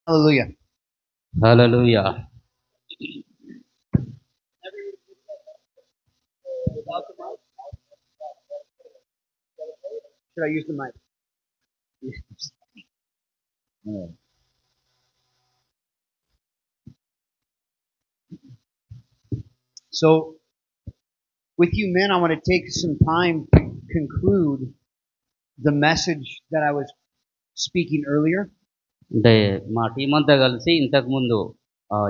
Hallelujah. Hallelujah. Should I use the mic? So, with you men, I want to take some time to conclude the message that I was speaking earlier. అంటే మా team అంతా కలిసి ఇంతకుముందు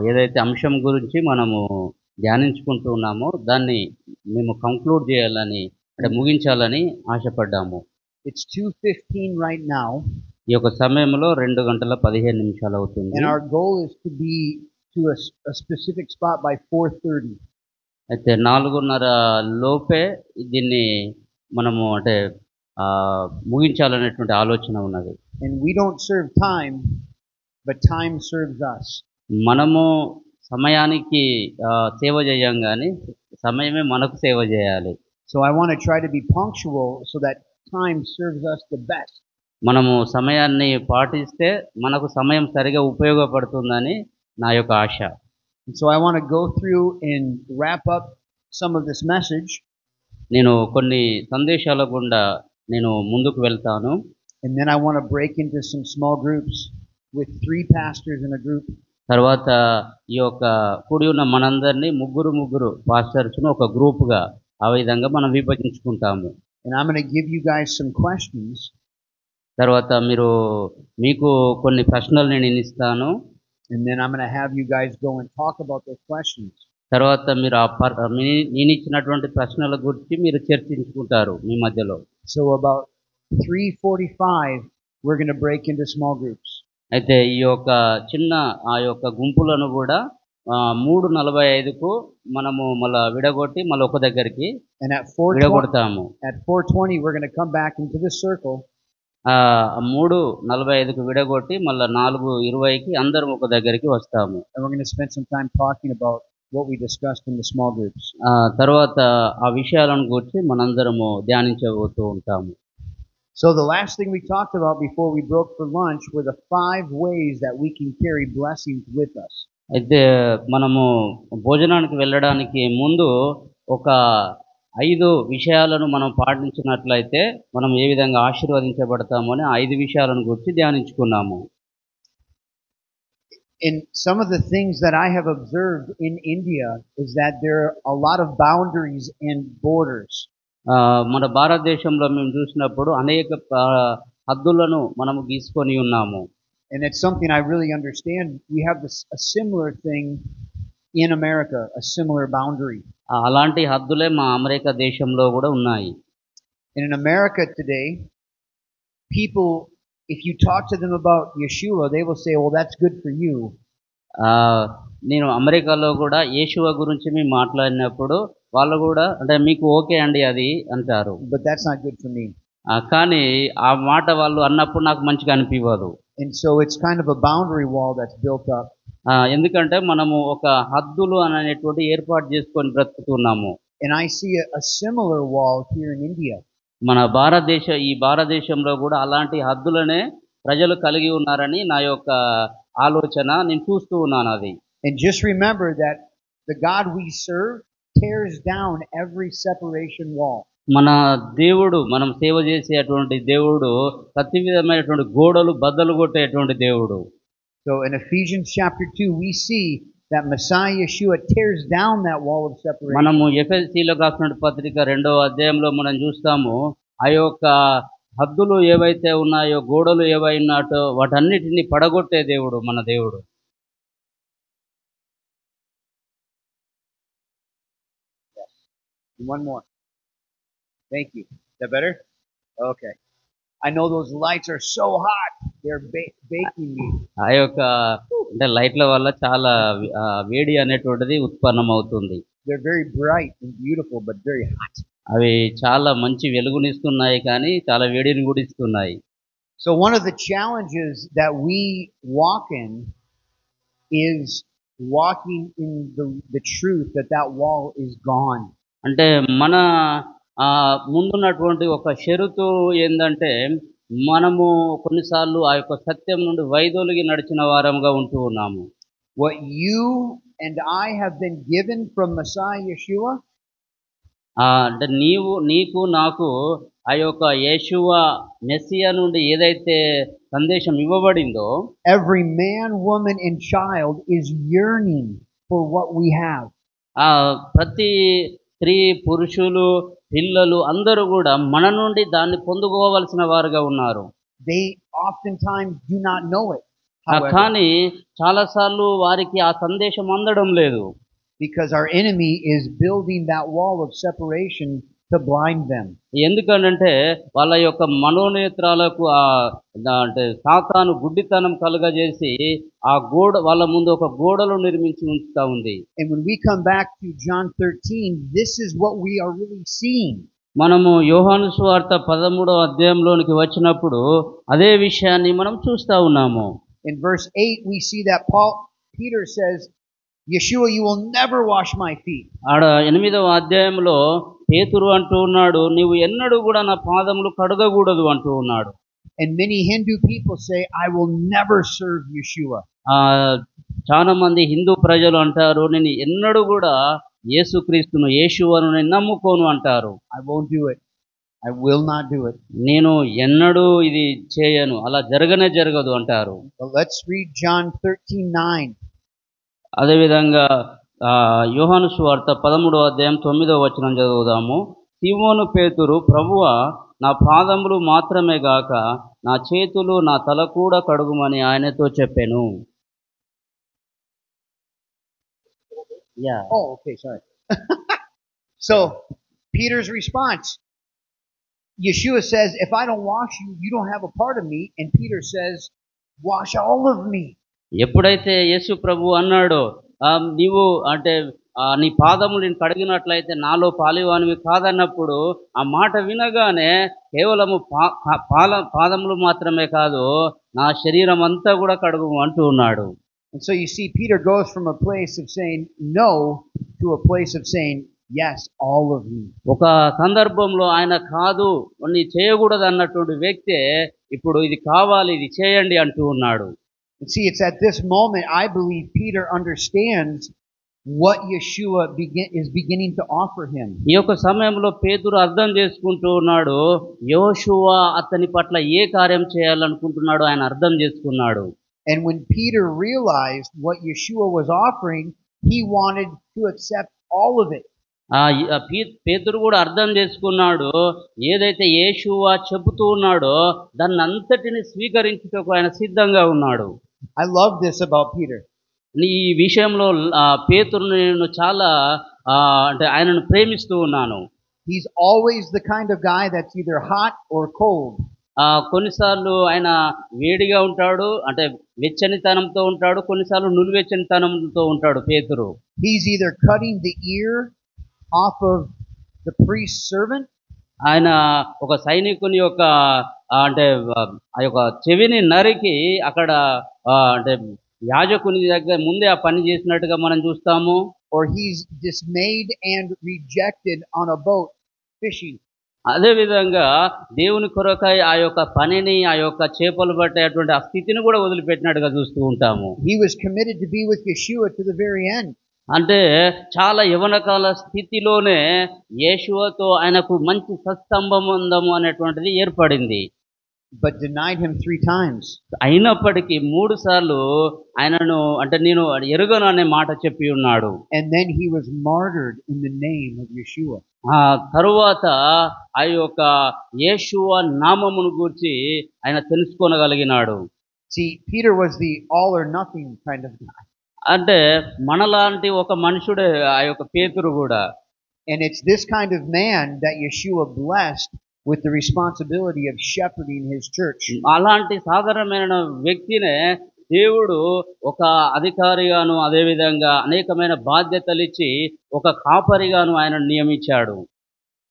ఏదైతే అంశం గురించి మనము ధ్యానించుకుంటూ ఉన్నామో దాన్ని మేము కంక్లూడ్ చేయాలని అంటే ముగించాలని ఆశపడ్డాము. It's 2:15 right now, ఈ యొక్క సమయంలో 2:15 అవుతుంది. and our goal is to be to a specific spot by 4:30. అయితే 4:30 లోపే దీన్ని మనము అంటే ముగించాలనేటువంటి ఆలోచన ఉన్నది. And we don't serve time, but time serves us. మనము సమయానికి సేవ చేయం కానీ సమయమే మనకు సేవ చేయాలి. So I want to try to be punctual so that time serves us the best. మనము సమయాన్ని పాటిస్తే మనకు సమయం సరిగా ఉపయోగపడుతుందని నా యొక్క ఆశ. And so I want to go through and wrap up some of this message. నేను కొన్ని సందేశాల గుండా నేను ముందుకు వెళ్తాను. And then I want to break into some small groups with 3 pastors in a group. తర్వాత ఈ యొక్క కూడి ఉన్న మనందరినీ ముగ్గురు పాస్టర్స్ను ఒక గ్రూప్గా ఆ విధంగా మనం విభజించుకుంటాము. And I'm going to give you guys some questions. తర్వాత మీకు కొన్ని ప్రశ్నలు నేను ఇస్తాను. And then I'm going to have you guys go and talk about those questions. తర్వాత మీరు నేను ఇచ్చినటువంటి ప్రశ్నల గురించి మీరు చర్చించుకుంటారు మీ మధ్యలో. So about 3:45 we're going to break into small groups. అయితే ఈ యొక్క ఆ యొక్క గుంపులను కూడా 3:45కు మనము మళ్ళా విడగొట్టి మళ్ళీ ఒక దగ్గరికి And at విడగొడతాము. 4:20 we're going to come back into this circle. 3:45కు విడగొట్టి మళ్ళీ 4:20కి అందరం ఒక దగ్గరికి వస్తాము. And we're going to spend some time talking about what we discussed in the small groups. తర్వాత ఆ విషయాలను గురించి మనందరము ధ్యానించబోతూ ఉంటాము. So the last thing we talked about before we broke for lunch were the 5 ways that we can carry blessings with us. అయితే మనము భోజనానికి వెళ్ళడానికి ముందు ఒక 5 విషయాలను మనం పాటించినట్లయితే మనం ఏ విధంగా ఆశీర్వదించబడతామో అని 5 విషయాలను గురించి ధ్యానించుకున్నాము. And some of the things that I have observed in India is that there are a lot of boundaries and borders. మన భారతదేశంలో మేము చూసినప్పుడు అనేక హద్దులను మనము గీసుకొని ఉన్నాము. And it's something I really understand. We have a similar thing in America, a similar boundary. అలాంటి హద్దులే మా America దేశంలో కూడా ఉన్నాయి. And in America today, people, if you talk to them about Yeshua, they will say, well, that's good for you. నేను అమెరికాలో కూడా యేషువ గురించి మేము మాట్లాడినప్పుడు వాళ్ళు కూడా అంటే మీకు ఓకే అండి అది అంటారు. But that's not good for me. కానీ ఆ మాట వాళ్ళు అన్నప్పుడు నాకు మంచిగా అనిపించదు. And so it's kind of a boundary wall that's built up. ఎందుకంటే మనము ఒక హద్దులు అనేటువంటి ఏర్పాటు చేసుకొని బ్రతుకుతున్నాము. And I see a similar wall here in India. మన ఈ భారతదేశంలో కూడా అలాంటి హద్దులనే ప్రజలు కలిగి ఉన్నారని నా యొక్క ఆలోచన. నేను చూస్తూ ఉన్నాను అది. And just remember that the God we serve tears down every separation wall. మన దేవుడు మనం సేవ చేసేటువంటి దేవుడు ప్రతి విధమైనటువంటి గోడలు బద్దలు కొట్టేటువంటి దేవుడు. So in Ephesians chapter 2 we see that Messiah Yeshua tears down that wall of separation. మనము ఎఫెసీయులకు రాసిన పత్రిక 2వ అధ్యాయంలో మనం చూస్తాము ఆ యొక్క హద్దులు ఏవైతే ఉన్నాయో గోడలు ఏవైనాటో వాటన్నిటిని పడగొట్టే దేవుడు మన దేవుడు. One more. Thank you. Is that better? Okay. I know those lights are so hot. They're baking me. ఆ యొక్క అంటే లైట్ల వల్ల చాలా వేడి అనేటువంటిది ఉత్పన్నమవుతుంది. They're very bright and beautiful but very hot. అవి చాలా మంచి వెలుగునిస్తున్నాయి కానీ చాలా వేడిని కూడా ఇస్తున్నాయి. So one of the challenges that we walk in is walking in the truth that wall is gone. అంటే మన ముందున్నటువంటి ఒక షరతు ఏందంటే మనము కొన్నిసార్లు ఆ యొక్క సత్యం నుండి వైదొలిగి నడిచిన వారముగా ఉంటూ ఉన్నాము. What you and I have been given from Messiah Yeshua, అంటే నీకు నాకు ఆ యొక్క యేషువా మెస్సియా నుండి ఏదైతే సందేశం ఇవ్వబడిందో, every man, woman, and child is yearning for what we have. ప్రతి స్త్రీ, పురుషులు, పిల్లలు అందరూ కూడా మన నుండి దాన్ని పొందుకోవలసిన వారుగా ఉన్నారు. They oftentimes do not know it. However, కానీ చాలాసార్లు వారికి ఆ సందేశం అందడం లేదు. because our enemy is building that wall of separation to blind them. ఎందుకనంటే వాళ్ళ యొక్క మనోనేత్రాలకు అంటే సాతాను గుడ్డితనం కలుగజేసి ఆ వాళ్ళ ముందు ఒక గోడలు నిర్మించి ఉంచుతా ఉంది. And when we come back to John 13, this is what we are really seeing. మనము యోహాను సువార్త 13వ అధ్యాయంలోనికి వచ్చినప్పుడు అదే విషయాన్ని మనం చూస్తా ఉన్నాము. In verse 8 we see that Peter says, Yeshua, you will never wash my feet. ఆడ 8వ అధ్యాయంలో పేతురు అంటూ ఉన్నాడు, నీవు ఎన్నడూ కూడా నా పాదములు కడగకూడదు అంటూ ఉన్నాడు. And many Hindu people say, I will never serve Yeshua. చాలా మంది హిందూ ప్రజలు అంటారు, నేను ఎన్నడూ కూడా యేసుక్రీస్తును యేషువను నేను నమ్ముకోను అంటారు. I won't do it. I will not do it. నేను ఎన్నడూ ఇది చేయను, అలా జరగదు అంటారు. But let's read John 13:9. అదేవిధంగా యోహాను సువార్త 13వ అధ్యాయం 9వ వచనం చదువుదాము. సీమోను పేతురు, ప్రభువా, నా పాదములు మాత్రమే గాక నా చేతులు నా తల కూడా కడుగుమని ఆయనతో చెప్పెను. Oh, okay, sorry. So, Peter's response. Yeshua says, if I don't wash you, you don't have a part of me. And Peter says, wash all of me. ఎప్పుడైతే యేసు ప్రభు అన్నాడో, నీవు అంటే నీ పాదములు నేను కడిగినట్లయితే నాలో పాలివానివి కాదన్నప్పుడు ఆ మాట వినగానే కేవలము పాదములు మాత్రమే కాదు నా శరీరం అంతా కూడా కడుగు అంటూ ఉన్నాడు. And so you see, Peter goes from a place of saying no to a place of saying yes, all of me. ఒక సందర్భంలో ఆయన కాదు, నీ చేయకూడదు అన్నటువంటి వ్యక్తే ఇప్పుడు ఇది కావాలి, ఇది చేయండి అంటూ ఉన్నాడు. And see, it's at this moment, I believe, Peter understands what Yeshua is beginning to offer him. ఈ యొక్క సమయంలో పేతురు అర్థం చేసుకుంటూ ఉన్నాడు, యోషువ అతని పట్ల ఏ కార్యం చేయాలనుకుంటున్నాడో ఆయన అర్థం చేసుకున్నాడు. And when Peter realized what Yeshua was offering, he wanted to accept all of it. పేతురు కూడా అర్థం చేసుకున్నాడు, ఏదైతే యేషువ చెబుతూ ఉన్నాడో దాన్ని అంతటిని స్వీకరించుటకు ఆయన సిద్ధంగా ఉన్నాడు. I love this about Peter. ఈ విషయంలో పేతురుని నేను చాలా అంటే ఆయనను ప్రేమిస్తూ ఉన్నాను. He's always the kind of guy that's either hot or cold. కొన్నిసార్లు ఆయన వేడిగా ఉంటాడు, అంటే వెచ్చనితనంతో ఉంటాడు, కొన్నిసార్లు నులివెచ్చనితనంతో ఉంటాడు పేతురు. He's either cutting the ear off of the priest's servant. ఆయన ఒక సైనికుని యొక్క అంటే ఆ యొక్క చెవిని నరికి అక్కడ అంటే యాజకుని దగ్గర ముందే ఆ పని చేసినట్టుగా మనం చూస్తాము. Or he's dismayed and rejected on a boat fishing. అదే విధంగా దేవుని కొరకై ఆ యొక్క పనిని, ఆ యొక్క చేపలు పట్టేటువంటి ఆ స్థితిని కూడా వదిలిపెట్టినట్టుగా చూస్తూ ఉంటాము. He was committed to be with Yeshua to the very end. అంటే చాలా యవనకాల స్థితిలోనే యేషువతో ఆయనకు మంచి సత్సంబంధము అనేటువంటిది ఏర్పడింది. But denied him 3 times. అయినప్పటికీ 3 సార్లు ఆయనను అంటే నేను ఎరుగను అనే మాట చెప్పి ఉన్నాడు. And then he was martyred in the name of Yeshua. తరువాత ఆ యొక్క యేషువ నామమును గూర్చి ఆయన తెలుసుకోగలిగినాడు. See, Peter was the all or nothing kind of guy. అంటే మనలాంటి ఒక మనుషుడే ఆ యొక్క పేతురు కూడా. And it's this kind of man that Yeshua blessed with the responsibility of shepherding his church. అలాంటి సాధారణమైన వ్యక్తినే దేవుడు ఒక అధికారిగాను, అదే విధంగా అనేకమైన బాధ్యతలు ఇచ్చి ఒక కాపరిగాను ఆయన నియమించాడు.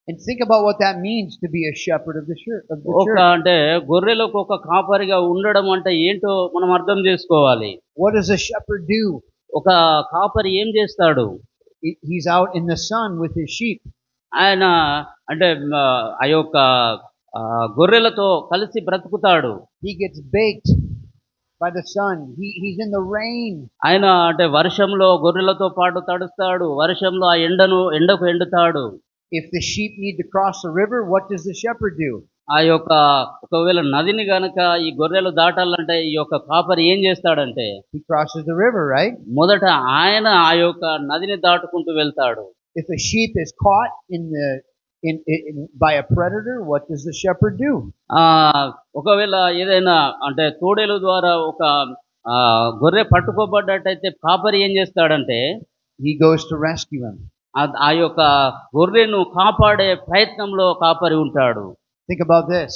And think about what that means to be a shepherd of the church. ఒక అంటే గొర్రెలకు ఒక కాపరిగా ఉండడం అంటే ఏంటో మనం అర్థం చేసుకోవాలి. What does a shepherd do? ఒక కాపరి ఏం చేస్తాడు? He's out in the sun with his sheep. ఆయన అంటే ఆ యొక్క గొర్రెలతో కలిసి బ్రతుకుతాడు. He gets baked by the sun. He's in the rain. ఆయన అంటే వర్షంలో గొర్రెలతో పాటు తడుస్తాడు. వర్షంలో ఆ ఎండకు ఎండుతాడు. If the sheep need to cross the river, what does the shepherd do? ఆ యొక్క ఒకవేళ నదిని గనక ఈ గొర్రెలు దాటాలంటే ఈ యొక్క కాపరి ఏం చేస్తాడంటే He crosses the river, right? మొదట ఆయన ఆ యొక్క నదిని దాటుకుంటూ వెళ్తాడు. If a sheep is caught by a predator, what does the shepherd do? ఒకవేళ ఏదైనా అంటే తోడేలు ద్వారా ఒక గొర్రె పట్టుకోబడ్డట్టయితే కాపరి ఏం చేస్తాడంటే He goes to rescue him. ఆ యొక్క గొర్రెను కాపాడే ప్రయత్నంలో కాపరి ఉంటాడు. Think about this.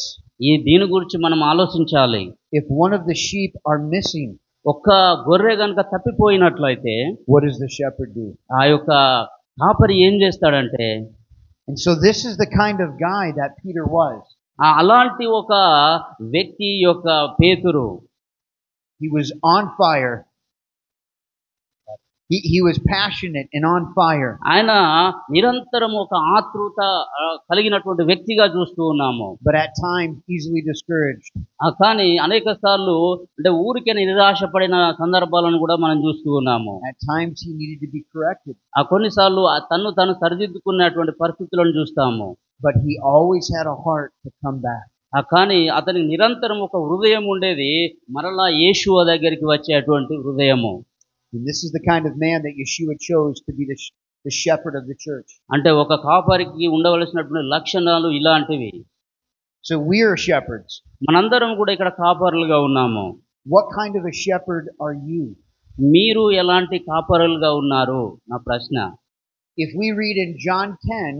దీని గురించి మనం ఆలోచించాలి. If one of the sheep are missing, ఒక్క గొర్రె గనక తప్పిపోయినట్లయితే what does the shepherd do? ఆ యొక్క కాపరి ఏం చేస్తాడంటే And so this is the kind of guy that Peter was. అలాంటి ఒక వ్యక్తి యొక్క పేతురు. He was on fire. He was passionate and on fire. ఆయన నిరంతరం ఒక ఆతృత కలిగినటువంటి వ్యక్తిగా చూస్తూ ఉన్నాము. But at times easily discouraged. కానీ అనేక సార్లు అంటే ఊరికే నిరాశపడిన సందర్భాలను కూడా మనం చూస్తూ ఉన్నాము. At times he needed to be corrected. కొన్నిసార్లు తను సరిదిద్దుకునేటువంటి పరిస్థితులను చూస్తాము. But he always had a heart to come back. కానీ అతనికి నిరంతరం ఒక హృదయం ఉండేది, మరలా యేషువ దగ్గరికి వచ్చేటువంటి హృదయము. And this is the kind of man that Yeshua chose to be the shepherd of the church. అంటే ఒక కాపరికి ఉండవలసినటువంటి లక్షణాలు ఇలాంటివి. So we are shepherds. మనందరం కూడా ఇక్కడ కాపరులుగా ఉన్నాము. What kind of a shepherd are you? మీరు ఎలాంటి కాపరులుగా ఉన్నారు నా ప్రశ్న. If we read in John 10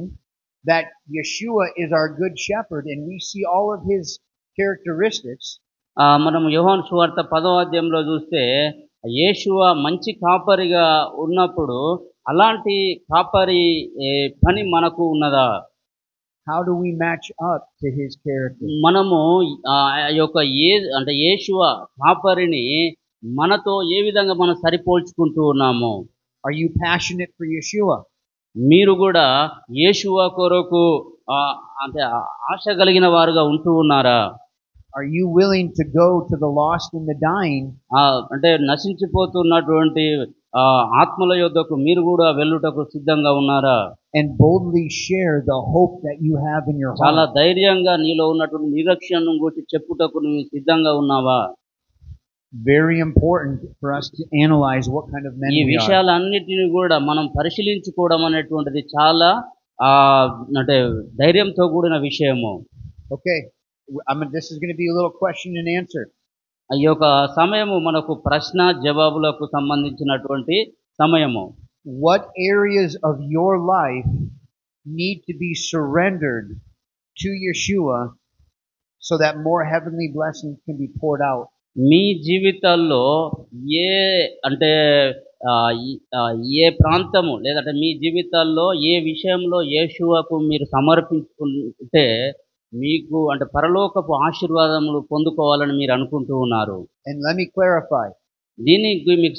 that Yeshua is our good shepherd and we see all of his characteristics, మనం యోహాను సువార్త 10వ అధ్యాయంలో చూస్తే యేషువ మంచి కాపరిగా ఉన్నప్పుడు అలాంటి కాపరి పని మనకు ఉన్నదా? how do we match up to his character? మనము యొక్క అంటే యేషువ కాపరిని మనతో ఏ విధంగా మనం సరిపోల్చుకుంటూ ఉన్నాము? Are you passionate for Yeshua? మీరు కూడా యేషువ కొరకు అంటే ఆశ కలిగిన వారుగా ఉంటూ ఉన్నారా? Are you willing to go to the lost and the dying? అంటే నశించిపోతున్నటువంటి ఆత్మల యొద్దకు మీరు కూడా వెళ్ళుటకు సిద్ధంగా ఉన్నారా? And boldly share the hope that you have in your heart. చాలా ధైర్యంగా నీలో ఉన్నటువంటి నిరీక్షణను గురించి చెప్పుటకు నువ్వు సిద్ధంగా ఉన్నావా? Very important for us to analyze what kind of men we are. ఈ విషయాలన్నిటిని కూడా మనం పరిశీలించుకోవడం అనేటువంటిది చాలా అంటే ధైర్యంతో కూడిన విషయము. Okay. This is going to be a little question and answer. ఈ యొక్క సమయము మనకు ప్రశ్న జవాబులకు సంబంధించినటువంటి సమయము. What areas of your life need to be surrendered to Yeshua so that more heavenly blessings can be poured out? మీ జీవితాల్లో అంటే ఏ ప్రాంతము లేదంటే మీ జీవితాల్లో ఏ విషయంలో యేషువకు మీరు సమర్పించుకుంటే మీకు అంటే పరలోకపు ఆశీర్వాదములు పొందుకోవాలని మీరు అనుకుంటూ ఉన్నారు. And let me clarify. దీనికి మీకు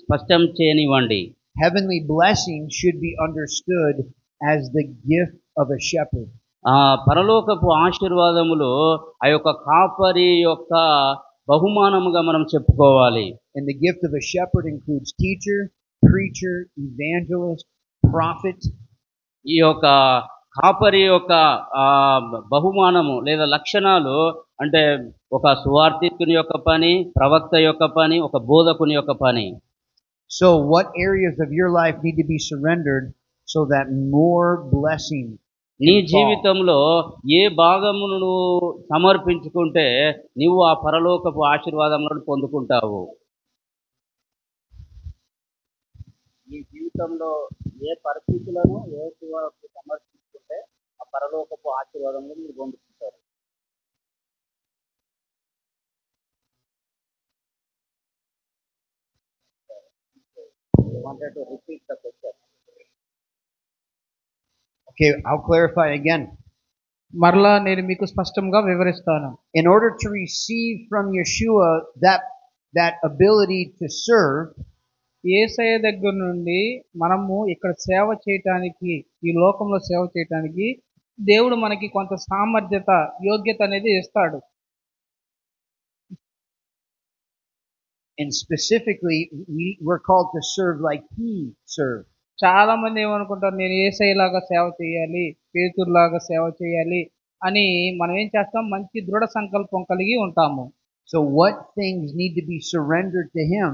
స్పష్టం చేయనివ్వండి. Heavenly blessing should be understood as the gift of a shepherd. పరలోకపు ఆశీర్వాదములు ఆ యొక్క కాపరి యొక్క బహుమానముగా మనం చెప్పుకోవాలి. And the gift of a shepherd includes teacher, preacher, evangelist, prophet. ఈ యొక్క కాపరి యొక్క బహుమానము లేదా లక్షణాలు అంటే ఒక సువార్తికుని యొక్క పని, ప్రవక్త యొక్క పని, ఒక బోధకుని యొక్క పని. So what areas of your life need to be surrendered so that more blessing? నీ జీవితంలో ఏ భాగమును నువ్వు సమర్పించుకుంటే నువ్వు ఆ పరలోకపు ఆశీర్వాదములను పొందుకుంటావు? నీ జీవితంలో ఏ పరిస్థితులను సమర్పించుకుంటే ఆ పరలోకపు ఆశీర్వాదములను మీరు పొందుకుంటారు. Wanted to repeat the question. Okay, I'll clarify again. మరలా నేను మీకు స్పష్టంగా వివరిస్తాను. In order to receive from Yeshua that ability to serve, యేసయ్య దగ్గర నుండి మనము ఇక్కడ సేవ చేయటానికి, ఈ లోకంలో సేవ చేయటానికి దేవుడు మనకి కొంత సామర్థ్యత, యోగ్యత అనేది ఇస్తాడు. And specifically, we're called to serve like He served. చాలా మంది ఏమనుకుంటారు, నేను యేసయ్యలాగా సేవ చేయాలి, పేతురులాగా సేవ చేయాలి అని మనం ఏం చేస్తాం, మంచి దృఢ సంకల్పం కలిగి ఉంటాము. So what things need to be surrendered to Him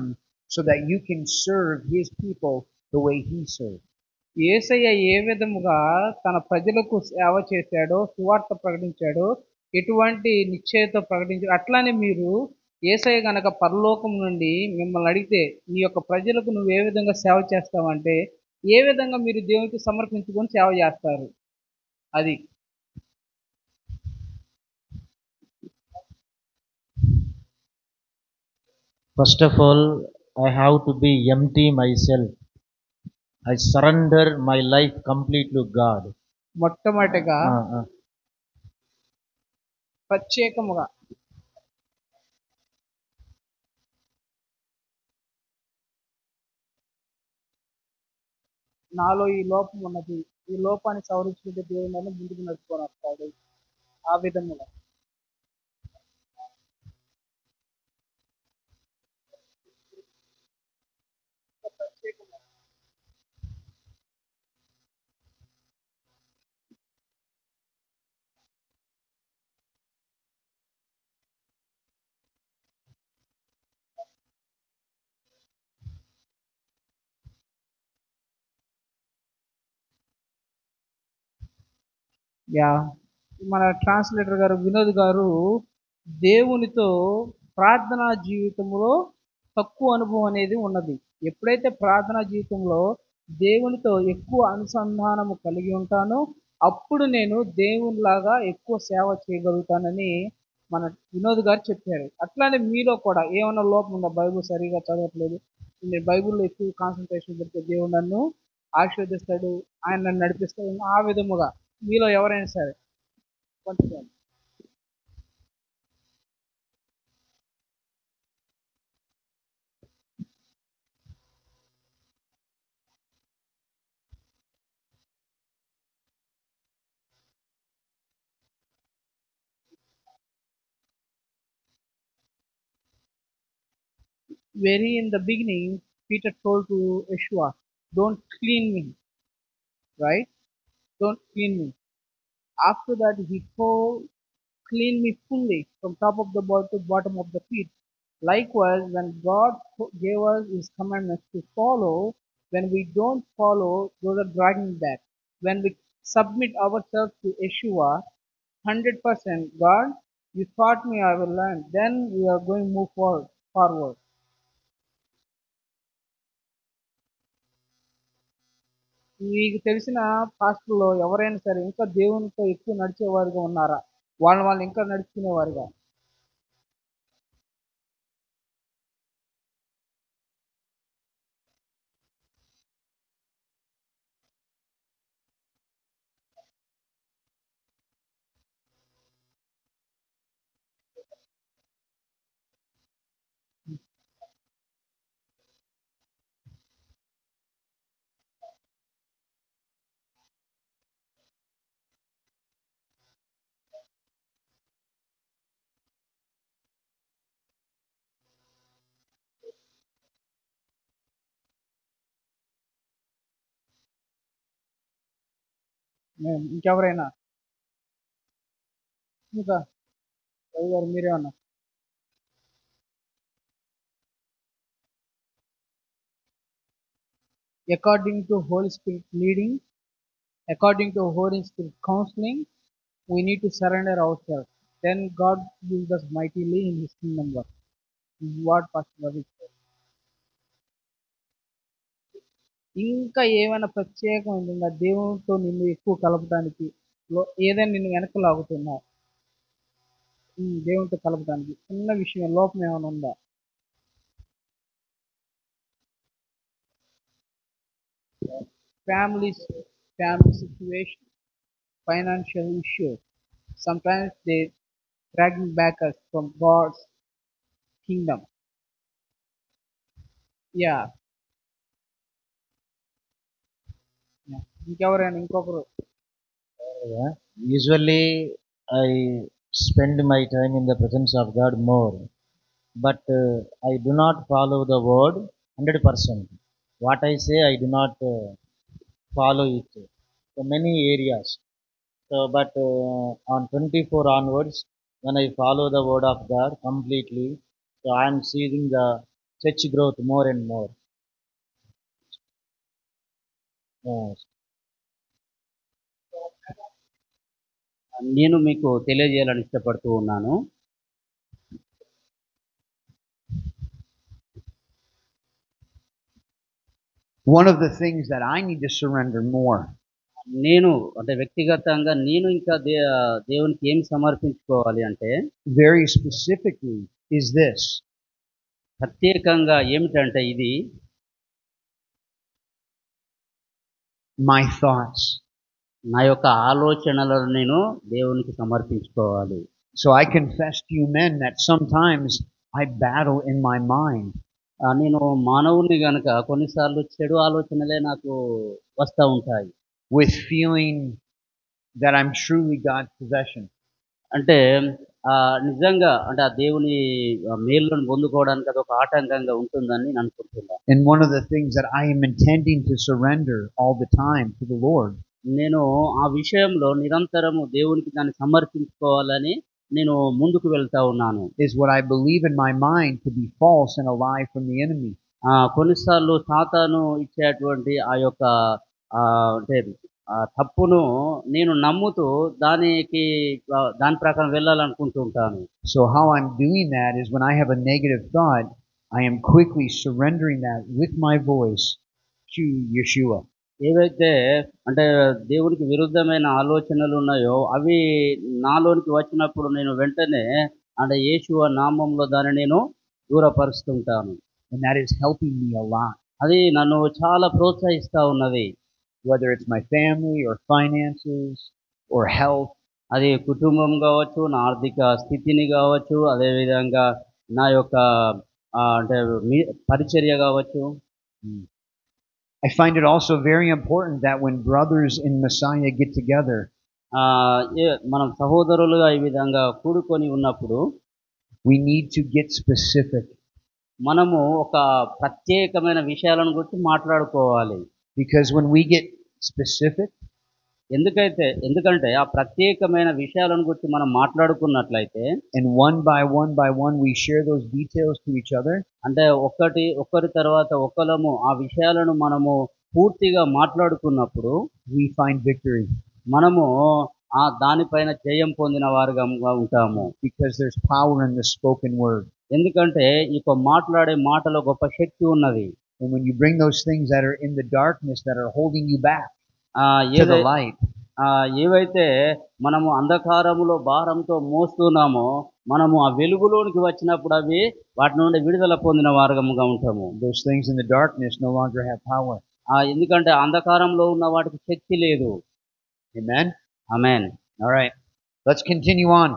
so that you can serve His people the way He served? యేసయ్య ఏ విధముగా తన ప్రజలకు సేవ చేశాడో, సువార్త ప్రకటించాడో, ఎటువంటి నిశ్చయత ప్రకటించాడో, అట్లానే మీరు యేసయ్య గనక పరలోకం నుండి మిమ్మల్ని అడిగితే నీ యొక్క ప్రజలకు నువ్వు ఏ విధంగా సేవ చేస్తావంటే, ఏ విధంగా మీరు దేవునికి సమర్పించుకొని సేవ చేస్తారు అది. First of all, I have to be empty myself. I surrender my life completely to God. మొట్టమొదటిగా Ah, ah. ప్రత్యేకముగా నాలో ఈ లోపం ఉన్నది, ఈ లోపాన్ని సవరించుకుంటే దేవుడు నన్ను ముందుకు నడుచుకొని వస్తాడు. ఆ విధముగా యా మన ట్రాన్స్లేటర్ గారు వినోద్ గారు దేవునితో ప్రార్థనా జీవితంలో తక్కువ అనుభవం అనేది ఉన్నది. ఎప్పుడైతే ప్రార్థనా జీవితంలో దేవునితో ఎక్కువ అనుసంధానము కలిగి ఉంటానో అప్పుడు నేను దేవునిలాగా ఎక్కువ సేవ చేయగలుగుతానని మన వినోద్ గారు చెప్పారు. అట్లానే మీలో కూడా ఏమైనా లోపం ఉందా, బైబిల్ సరిగా చదవట్లేదు, నేను బైబిల్లో ఎక్కువ కాన్సన్ట్రేషన్ పెడితే దేవుడు నన్ను ఆశీర్వదిస్తాడు, ఆయన నన్ను నడిపిస్తాడు, ఆ విధముగా మీలో ఎవరైనా సరే కొంచెం very in the beginning, Peter told to Yeshua, don't clean me, right? Don't clean me. After that, he told, clean me fully from top of the board to bottom of the feet. Likewise, when God gave us his commandments to follow, when we don't follow, those are dragging back. When we submit ourselves to Yeshua, 100%, God, you taught me, I will learn. Then we are going to move forward. మీకు తెలిసిన పాస్టర్లో ఎవరైనా సరే ఇంకా దేవునితో ఎక్కువ నడిచేవారుగా ఉన్నారా? వాళ్ళు ఇంకా నడుచుకునేవారుగా? ఇంకెవరైనా? ఇంకా రవి గారు మీరేమన్నా? According to Holy Spirit leading, according to Holy Spirit counseling, we need to surrender ourselves. Then God uses us mightily in His kingdom work. This is what Pastor Ravi said. ఇంకా ఏమైనా ప్రత్యేకమైందా దేవునితో నిన్ను ఎక్కువ కలపడానికి, ఏదైనా నిన్ను వెనక లాగుతుందా దేవునితో కలపడానికి? చిన్న విషయం, లోపం ఏమైనా ఉందా? Families, family situation, financial issues. Sometimes they dragging back us from God's kingdom. Yeah. ఇంకెవరైనా? ఇంకొకరు? Yeah. Usually, I spend my time in the presence of God more, but I do not follow the word 100%. What I say, I do not follow it. So many areas. So, but on 24 onwards, when I follow the word of God completely, so I am seeing the church growth more and more. Yes. నేను మీకు తెలియజేయాలని ఇష్టపడుతూ ఉన్నాను. One of the things that I need to surrender more నేను అంటే వ్యక్తిగతంగా నేను ఇంకా దేవునికి ఏం సమర్పించుకోవాలి అంటే very specifically is this: ప్రత్యేకంగా ఏమిటంటే ఇది my thoughts. నా యొక్క ఆలోచనలను నేను దేవునికి సమర్పించుకోవాలి. So I confess to you men that sometimes I battle in my mind నేను మానవుని గనక కొన్నిసార్లు చెడు ఆలోచనలే నాకు వస్తూ ఉంటాయి. with feeling that I'm truly God's possession. అంటే నిజంగా అంటే ఆ దేవుని మేలులను పొందుకోవడానికి అదొక ఆటంకంగా ఉంటుందని నేను అనుకుంటున్నాను. And one of the things that I am intending to surrender all the time to the Lord నేను ఆ విషయంలో నిరంతరము దేవునికి దాన్ని సమర్పించుకోవాలని నేను ముందుకు వెళ్తా ఉన్నాను. is what I believe in my mind to be false and a lie from the enemy. కొన్నిసార్లు సాతాను ఇచ్చేటువంటి ఆ యొక్క అంటే తప్పును నేను నమ్ముతూ దాని ప్రకారం వెళ్ళాలనుకుంటూ ఉంటాను. So how I'm doing that is when I have a negative thought, I am quickly surrendering that with my voice to Yeshua. ఏవైతే అంటే దేవునికి విరుద్ధమైన ఆలోచనలు ఉన్నాయో అవి నాలోనికి వచ్చినప్పుడు నేను వెంటనే అంటే యేషువ నామంలో దాన్ని నేను దూరపరుస్తుంటాను. And that is helping me a lot. అది నన్ను చాలా ప్రోత్సహిస్తూ ఉన్నది. Whether it's my family or finances or health. అది కుటుంబం కావచ్చు, నా ఆర్థిక స్థితిని కావచ్చు, అదేవిధంగా నా యొక్క అంటే పరిచర్య కావచ్చు. I find it also very important that when brothers in Messiah get together, మనం సహోదరులుగా ఈ విధంగా కూడుకొని ఉన్నప్పుడు we need to get specific. మనము ఒక ప్రత్యేకమైన విషయాలను గురించి మాట్లాడుకోవాలి. Because when we get specific, ఎందుకంటే ఆ ప్రత్యేకమైన విషయాలను గురించి మనం మాట్లాడుకున్నట్లయితే and one by one we share those details to each other, అంటే ఒకరి తర్వాత ఒకరము ఆ విషయాలను మనము పూర్తిగా మాట్లాడుకున్నప్పుడు we find victory. మనము దానిపైన జయం పొందిన వారుగా ఉంటాము. Because there's power in the spoken word. ఎందుకంటే ఇక మాట్లాడే మాటలో గొప్ప శక్తి ఉన్నది. And when you bring those things that are in the darkness that are holding you back to the light, ఏవైతే మనము అంధకారములో భారంతో మోస్తున్నామో మనము ఆ వెలుగులోనికి వచ్చినప్పుడు అవి వాటి నుండి విడుదల పొందిన వారుగా ఉంటాము. those things in the darkness no longer have power. ఎందుకంటే అంధకారంలో ఉన్న వాటికి శక్తి లేదు. Amen. Amen. All right. Let's continue on.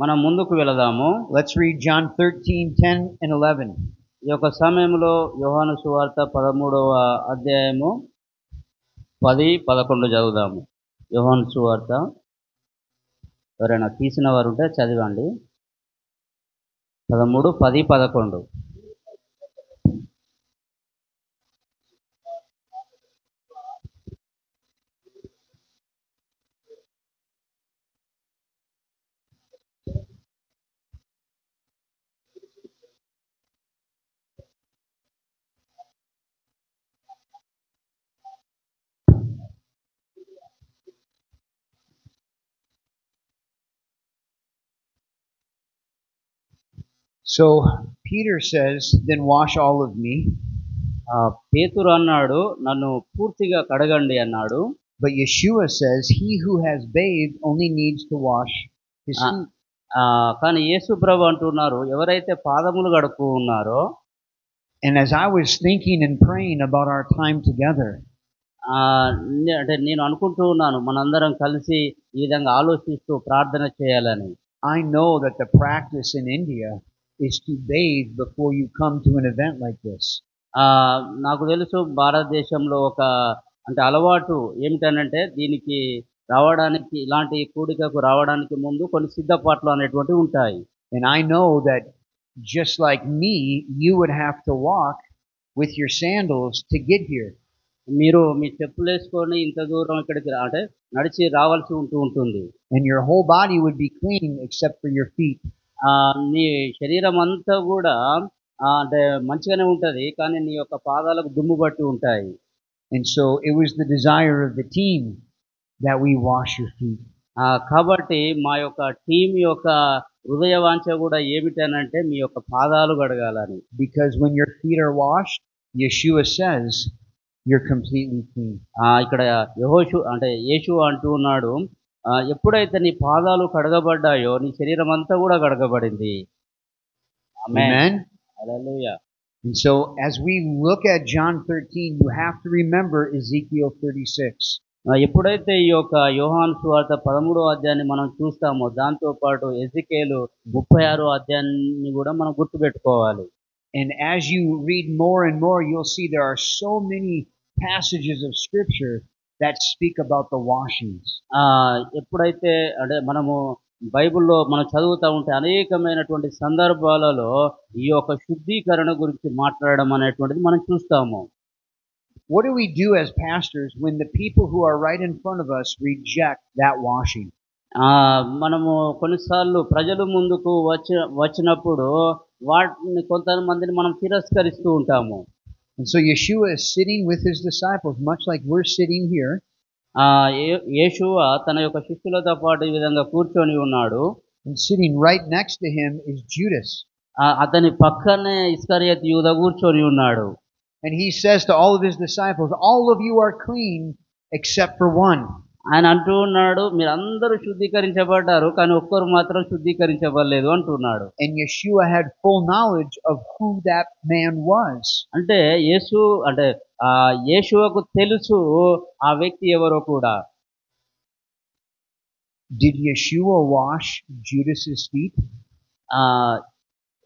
మనం ముందుకు వెళదాము. Let's read John 13:10 and 11. ఈ యొక్క సమయంలో యోహాను సువార్త 13వ అధ్యాయము 10-11 చదువుదాము. యోహాను సువార్త ఎవరైనా తీసిన వారు ఉంటే చదవండి. 13, 10, 11. So Peter says, then wash all of me. పేతురు అన్నాడు, నన్ను పూర్తిగా కడగండి అన్నాడు. But Yeshua says, he who has bathed only needs to wash his feet. కానీ యేసు ప్రభు అంటున్నారు, ఎవరైతే పాదములు కడుక్కు ఉన్నారో. And as I was thinking and praying about our time together, అంటే నేను అనుకుంటూ ఉన్నాను మనందరం కలిసి ఈ విధంగా ఆలోచిస్తూ ప్రార్థన చేయాలని. I know that the practice in India is to bathe before you come to an event like this. నాకు తెలుసు భారతదేశంలో ఒక అంటే అలవాటు ఏమిటనంటే దీనికి రావడానికి ఇలాంటి కూడికకు రావడానికి ముందు కొన్ని సిద్ధపాట్లు అనేటువంటివి ఉంటాయి. And I know that just like me, you would have to walk with your sandals to get here. మీరు మీ చెప్పులేసుకొని ఇంత దూరం ఇక్కడికి అంటే నడిచి రావాల్సి ఉంటుంది. And your whole body would be clean except for your feet. నీ శరీరం అంతా కూడా అంటే మంచిగానే ఉంటది. కానీ నీ యొక్క పాదాలకు దుమ్ము పట్టి ఉంటాయి. And so it was the desire of the team that we wash your feet. కాబట్టి మా యొక్క టీం యొక్క హృదయ వాంఛ కూడా ఏమిటనంటే మీ యొక్క పాదాలు కడగాలని. Because when your feet are washed, Yeshua says, you're completely clean. ఇక్కడ యేసు అంటూ ఉన్నాడు, ఎప్పుడైతే నీ పాదాలు కడగబడ్డాయో నీ శరీరం అంతా కూడా కడగబడింది. Amen. Hallelujah. And so as we look at John 13, you have to remember Ezekiel 36. ఎప్పుడైతే ఈ యొక్క యోహాను సువార్త 13వ అధ్యాయాన్ని మనం చూస్తామో దాంతో పాటు ఎజెకియేలు 36వ అధ్యాయాన్ని కూడా మనం గుర్తుపెట్టుకోవాలి. And as you read more and more, you'll see there are so many passages of scripture that speak about the washings. ఎప్పుడైతే అంటే మనము బైబిల్లో మనం చదువుతూ ఉంటే అనేకమైనటువంటి సందర్భాలలో ఈ యొక్క శుద్ధీకరణ గురించి మాట్లాడడం అనేటువంటిది మనం చూస్తాము. What do we do as pastors when the people who are right in front of us reject that washing? మనము కొన్నిసార్లు ప్రజలు ముందుకు వచ్చినప్పుడు వాటిని కొంతమందిని మనం తిరస్కరిస్తూ ఉంటాము. And so Yeshua is sitting with his disciples, much like we're sitting here. యేషువ తన యొక్క శిష్యులతో పాటు ఈ విధంగా కూర్చొని ఉన్నాడు. And sitting right next to him is Judas. అతని పక్కనే ఇస్కరియోతు యూదా కూర్చొని ఉన్నాడు. And he says to all of his disciples, all of you are clean except for one. ఆయన అంటూ ఉన్నాడు, మీరందరూ శుద్ధీకరించబడ్డారు కానీ ఒక్కరు మాత్రం శుద్ధీకరించబడలేదు అంటున్నాడు. And Yeshua had full knowledge of who that man was. అంటే యేషువకు తెలుసు ఆ వ్యక్తి ఎవరో కూడా. Did Yeshua wash Judas's feet?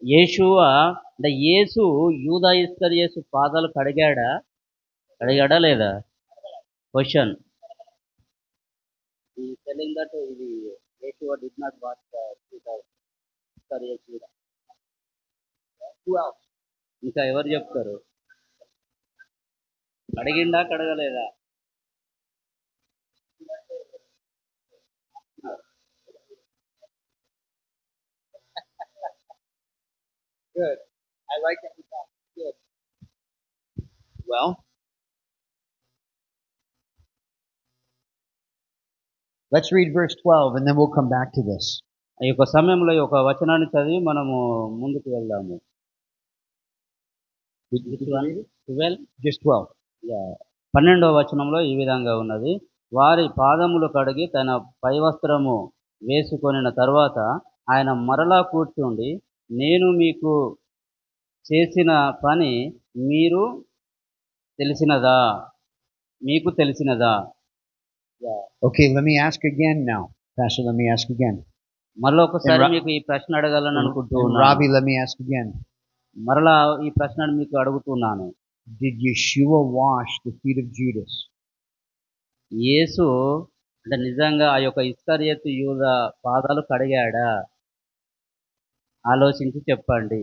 యేషువ అంటే యేసు యూదా ఇస్కరియోతు పాదాలు కడిగాడా లేదా? Question. He is telling that Yeshua did not wash Iskariot. Who else? ఇంకా ఎవరు చెప్తారు? కడిగిండా కడగలేదా? Good. I like that. Good. Well, let's read verse 12 and then we'll come back to this. ఈ యొక్క సమయంలో ఈ యొక్క వచనాన్ని చదివి మనము ముందుకు వెళ్దాము. 12? Just 12. 12వ వచనంలో ఈ విధంగా ఉన్నది. వారి పాదములు కడిగి తన పై వస్త్రము వేసుకొనిన తర్వాత ఆయన మరలా కూర్చుండి, నేను మీకు చేసిన పని మీకు తెలిసినదా? Okay, let me ask again now. Pastor, let me ask again. మరలా ఒకసారి మీకు ఈ ప్రశ్న అడగాలని అనుకుంటున్నాను. Robbie, let me ask again. మరలా ఈ ప్రశ్నను మీకు అడుగుతున్నాను. Did Yeshua wash the feet of Judas? యేసు అంటే నిజంగా ఆ యొక్క ఇస్కరియోతు యూదా పాదాలు కడిగాడా? ఆలోచించి చెప్పండి.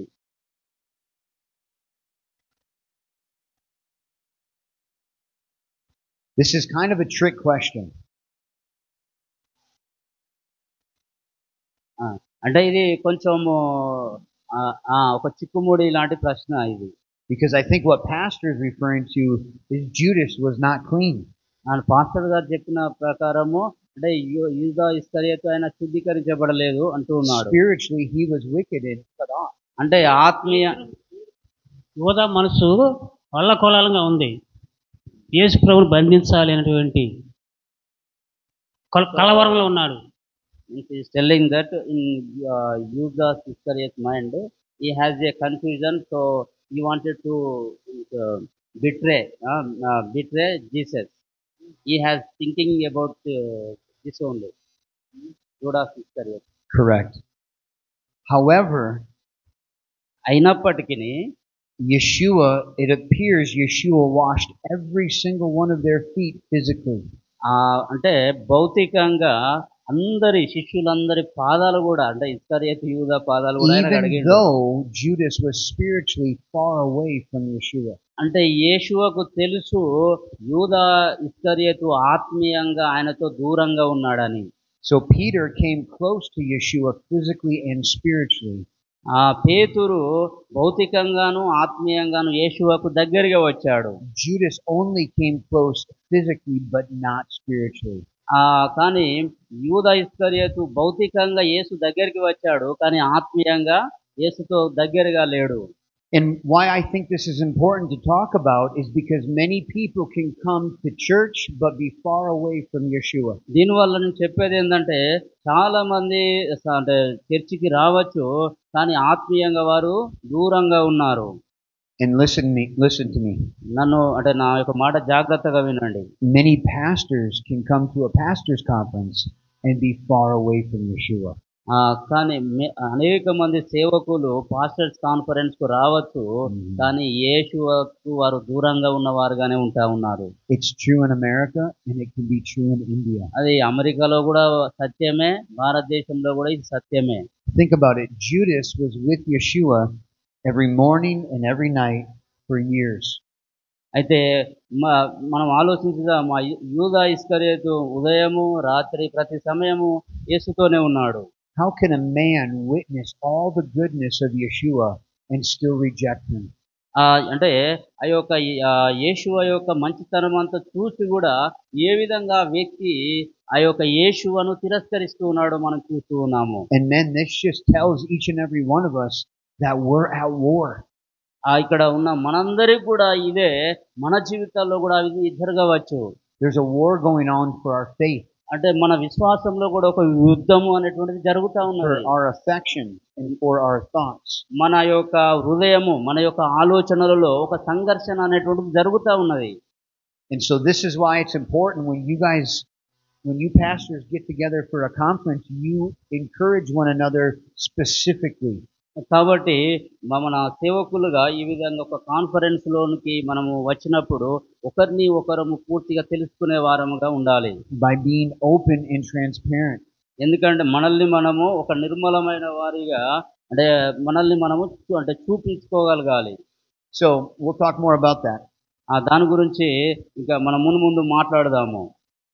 This is kind of a trick question. అంటే ఇది కొంచెం ఒక చిక్కుముడి లాంటి ప్రశ్న ఇది. Because I think what pastor is referring to is Judas was not clean. Pastor గారు చెప్పిన ప్రకారము అంటే యూదా ఇస్కరియోతు ఆయన శుద్ధీకరించబడలేదు అంటూ ఉన్నాడు. Spiritually he was wicked and cut off. అంటే ఆత్మీయ యూదా మనసు వల్లకొలాలంగా ఉంది. యేసు ప్రభువుని బంధించాలి అనేటువంటి కలవరంలో ఉన్నాడు. He is telling that in Judas Iscariot's mind he has a confusion, so he wanted to betray Jesus. He has thinking about this only. Judas Iscariot. Correct. However, అయినప్పటికీ Yeshua, it appears Yeshua washed every single one of their feet physically. అంటే భౌతికంగా అందరి శిష్యులందరి పాదాలు కూడా అంటే ఇస్కరియోతు యూదా పాదాలు కూడా ఆయన Even కడిగిండు. though Judas was spiritually far away from Yeshua. అంటే యేషువకు తెలుసు యూదా ఇస్కరియోతు ఆత్మీయంగా ఆయనతో దూరంగా ఉన్నాడని. So Peter came close to Yeshua physically and spiritually. పేతురు భౌతికంగాను ఆత్మీయంగాను యేషువకు దగ్గరగా వచ్చాడు. Judas only came close physically but not spiritually. కానీ యూదా ఇస్కరియోతు భౌతికంగా యేసు దగ్గరికి వచ్చాడు కానీ ఆత్మీయంగా యేసుతో దగ్గరగా లేడు. And why I think this is important to talk about is because many people can come to church but be far away from Yeshua. దీనివల్ల నేను చెప్పేది ఏంటంటే చాలా మంది అంటే చర్చికి రావచ్చు కానీ ఆత్మీయంగా వారు దూరంగా ఉన్నారు. And listen to me. నన్ను అంటే నా యొక్క మాట జాగ్రత్తగా వినండి. Many pastors can come to a pastor's conference and be far away from Yeshua. కానీ అనేక మంది సేవకులు పాస్టర్స్ కాన్ఫరెన్స్ కు రావచ్చు కానీ యేషువకు వారు దూరంగా ఉన్నవారుగానే ఉన్నారు. It's true in America and it can be true in India. అది అమెరికాలో కూడా సత్యమే, భారతదేశంలో కూడా ఇది సత్యమే. Think about it. Judas was with Yeshua every morning and every night for years. అయితే మనం ఆలోచించుదాం, యూదా ఇస్కరియోతు ఉదయము రాత్రి ప్రతి సమయము యేసుతోనే ఉన్నాడు. How can a man witness all the goodness of Yeshua and still reject him? అంటే ఆ యొక్క యేషువ యొక్క మంచితనం అంతా చూసి కూడా ఏ విధంగా వ్యక్తి ఆ యొక్క యేషువను తిరస్కరిస్తూ ఉన్నాడో మనం చూస్తూ ఉన్నాము. And then this just tells each and every one of us that we're at war. ఇక్కడ ఉన్న మనందరికీ కూడా ఇదే మన జీవితాల్లో కూడా ఇది జరగవచ్చు. There's a war going on for our faith. అంటే మన విశ్వాసంలో కూడా ఒక యుద్ధము అనేటువంటిది జరుగుతూ ఉన్నది. For our affection and for our thoughts. మన యొక్క హృదయము మన యొక్క ఆలోచనలలో ఒక సంఘర్షణ అనేటువంటిది జరుగుతూ ఉన్నది. And so this is why it's important when you pastors get together for a conference, you encourage one another specifically. కాబట్టి మన సేవకులుగా ఈ విధంగా ఒక కాన్ఫరెన్స్ లోనికి మనము వచ్చినప్పుడు ఒకరిని ఒకరము పూర్తిగా తెలుసుకునే వారముగా ఉండాలి. By being open and transparent. ఎందుకంటే మనల్ని మనము ఒక నిర్మలమైన వారిగా అంటే మనల్ని మనము అంటే చూపించుకోగలగాలి. So we'll talk more about that. దాని గురించి ఇంకా మనం ముందు మాట్లాడదాము.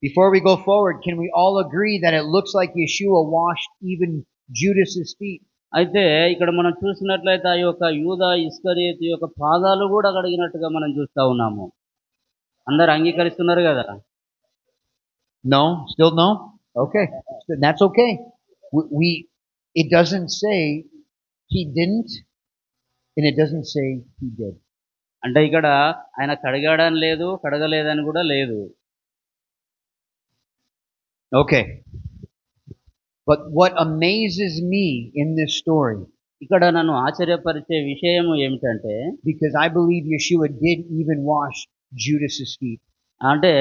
Before we go forward, can we all agree that it looks like Yeshua washed even Judas's feet? అయితే ఇక్కడ మనం చూసినట్లయితే ఆ యొక్క యూదా ఇస్కరియోతు యొక్క పాదాలు కూడా కడిగినట్టుగా మనం చూస్తా ఉన్నాము. అందరు అంగీకరిస్తున్నారు కదా? No? Still no? Okay. That's okay. It doesn't say he didn't and it doesn't say he did. అంటే ఇక్కడ ఆయన కడిగాడని లేదు, కడగలేదని కూడా లేదు. Okay. But what amazes me in this story, ఇక్కడ నన్ను ఆశ్చర్యపరిచే విషయం ఏమిటంటే, because I believe Yeshua did even wash Judas's feet. అంటే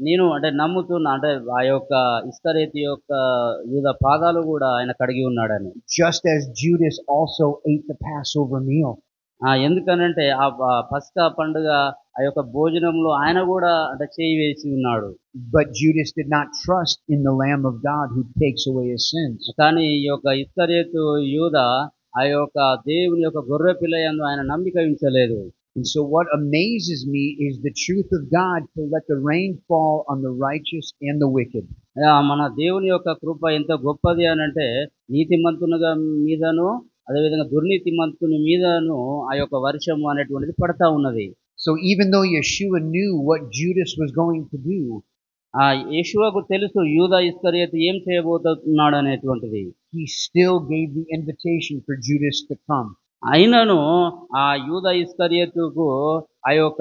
నేను నమ్ముతున్నా అంటే ఆ యొక్క ఇస్కరియోతు యొక్క యూదా పాదాలు కూడా ఆయన కడిగి ఉన్నాడని. Just as Judas also ate the Passover meal. ఎందుకనంటే ఆ పస్కా పండుగ ఆ యొక్క భోజనంలో ఆయన కూడా చేయి వేసి ఉన్నాడు. But Judas did not trust in the Lamb of God who takes away his sins. కానీ ఈ యొక్క ఇస్కరియోతు యూదా ఆ యొక్క దేవుని యొక్క గొర్రె పిల్ల యందు ఆయన నమ్మిక ఉంచలేదు. And so what amazes me is the truth of God to let the rain fall on the righteous and the wicked. మన దేవుని యొక్క కృప ఎంత గొప్పది అనంటే నీతిమంతునిగా మీదను అదేవిధంగా దుర్నీతిమంతుని మీదను ఆ యొక్క వర్షం అనేటువంటిది పడతా ఉన్నది. So even though Yeshua knew what Judas was going to do, యేషువకు తెలుసు యూదా ఇస్కరియోతు ఏం చేయబోతున్నాడు అనేటువంటిది. he still gave the invitation for Judas to come. అయినను ఆ యూదా ఇస్కరియోతుకు ఆ యొక్క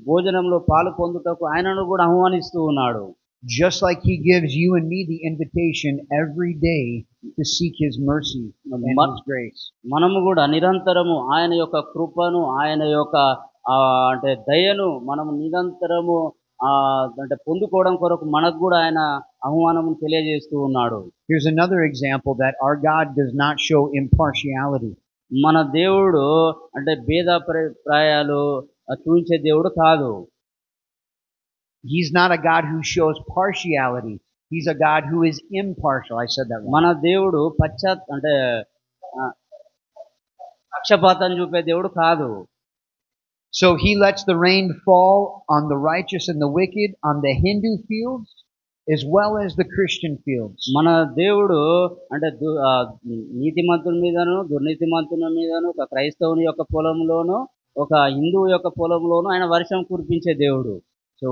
భోజనంలో పాలు పొందుటకు ఆయనను కూడా ఆహ్వానిస్తూ ఉన్నాడు. Just like he gives you and me the invitation every day to seek his mercy and his grace. మనము కూడా నిరంతరము ఆయన యొక్క కృపను ఆయన యొక్క దయను మనము నిరంతరము పొందుకోవడం కొరకు మనకు కూడా ఆయన ఆహ్వానము తెలియజేస్తూ ఉన్నాడు. Here's another example that our God does not show impartiality. మన దేవుడు భేదాభిప్రాయాలు చూపించే దేవుడు కాదు. He's not a God who shows partiality. He's a God who is impartial. I said that wrong. మన దేవుడు అంటే ఆ, పక్షపాతం చూపే దేవుడు కాదు. So he lets the rain fall on the righteous and the wicked, on the Hindu fields, as well as the Christian fields. మన దేవుడు అంటే నీతిమంతుని మీదను దుర్నీతిమంతుని మీదను ఒక క్రైస్తవుని యొక్క పొలంలోను ఒక హిందువు యొక్క పొలంలోను ఆయన వర్షం కురిపించే దేవుడు. So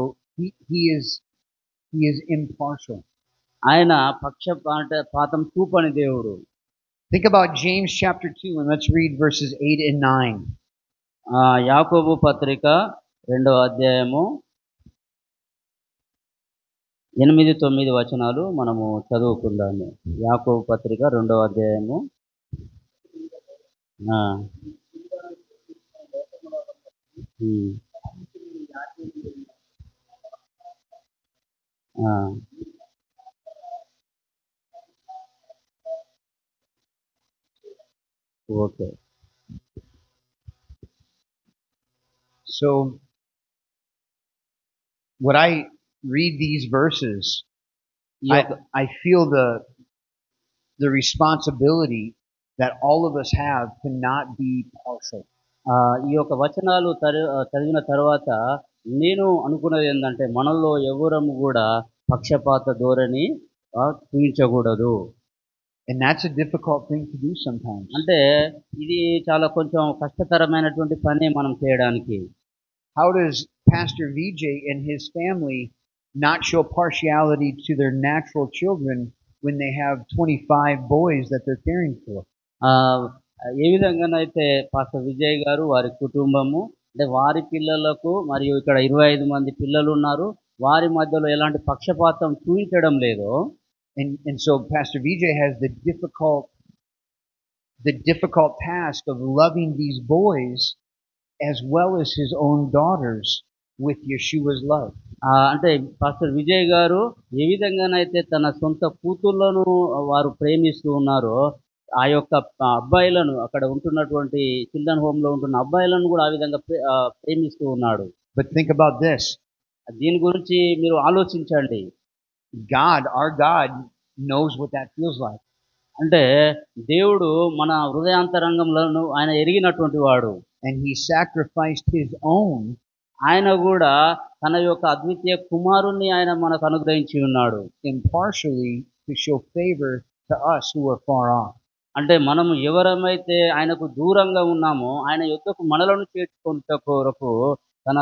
he is impartial. ఆయన పక్షపాతం చూపని దేవుడు. Think about James chapter 2 and let's read verses 8 and 9. యాకోబు పత్రిక 2వ అధ్యాయము 8-9 వచనాలు మనము చదువుకుందాము. యాకోబు పత్రిక 2వ అధ్యాయము okay. So when I read these verses, I feel the responsibility that all of us have to not be partial. ఈ యొక్క వచనాలు చదివిన తర్వాత నేను అనుకున్నది ఏంటంటే మనలో ఎవరము కూడా పక్షపాత ధోరణి చూపించకూడదు. And that's a difficult thing to do sometimes. అంటే ఇది చాలా కొంచెం కష్టతరమైనటువంటి పని మనం చేయడానికి. How does Pastor Vijay and his family not show partiality to their natural children when they have 25 boys that they're caring for? ఏ విధంగానైతే పాస్టర్ విజయ్ గారు వారి కుటుంబము అంటే వారి పిల్లలకు మరియు ఇక్కడ 25 మంది పిల్లలు ఉన్నారు, వారి మధ్యలో ఎలాంటి పక్షపాతం చూపించడం లేదో. And so Pastor Vijay has the difficult task of loving these boys as well as his own daughters with Yeshua's love. అంటే పాస్టర్ విజయ్ గారు ఏ విధంగానైతే తన సొంత కూతుళ్లను వారు ప్రేమిస్తూ ఉన్నారో ఆ యొక్క అబ్బాయిలను అక్కడ ఉంటున్నటువంటి చిల్డ్రన్ హోమ్ లో ఉంటున్న అబ్బాయిలను కూడా ఆ విధంగా ప్రేమిస్తూ ఉన్నాడు. But think about this. దీని గురించి మీరు ఆలోచించండి. Our God knows what that feels like. అంటే దేవుడు మన హృదయాంతరంగంలో ఆయన ఎరిగినటువంటి వాడు. And he sacrificed his own. ఆయన కూడా తన యొక్క అద్వితీయ కుమారుణ్ణి ఆయన మనకు అనుగ్రహించి ఉన్నాడు. Impartially to show favor to us who are far off. అంటే మనము ఎవరమైతే ఆయనకు దూరంగా ఉన్నామో ఆయన యొద్దకు మనలను చేర్చుకొనుట కొరకు తన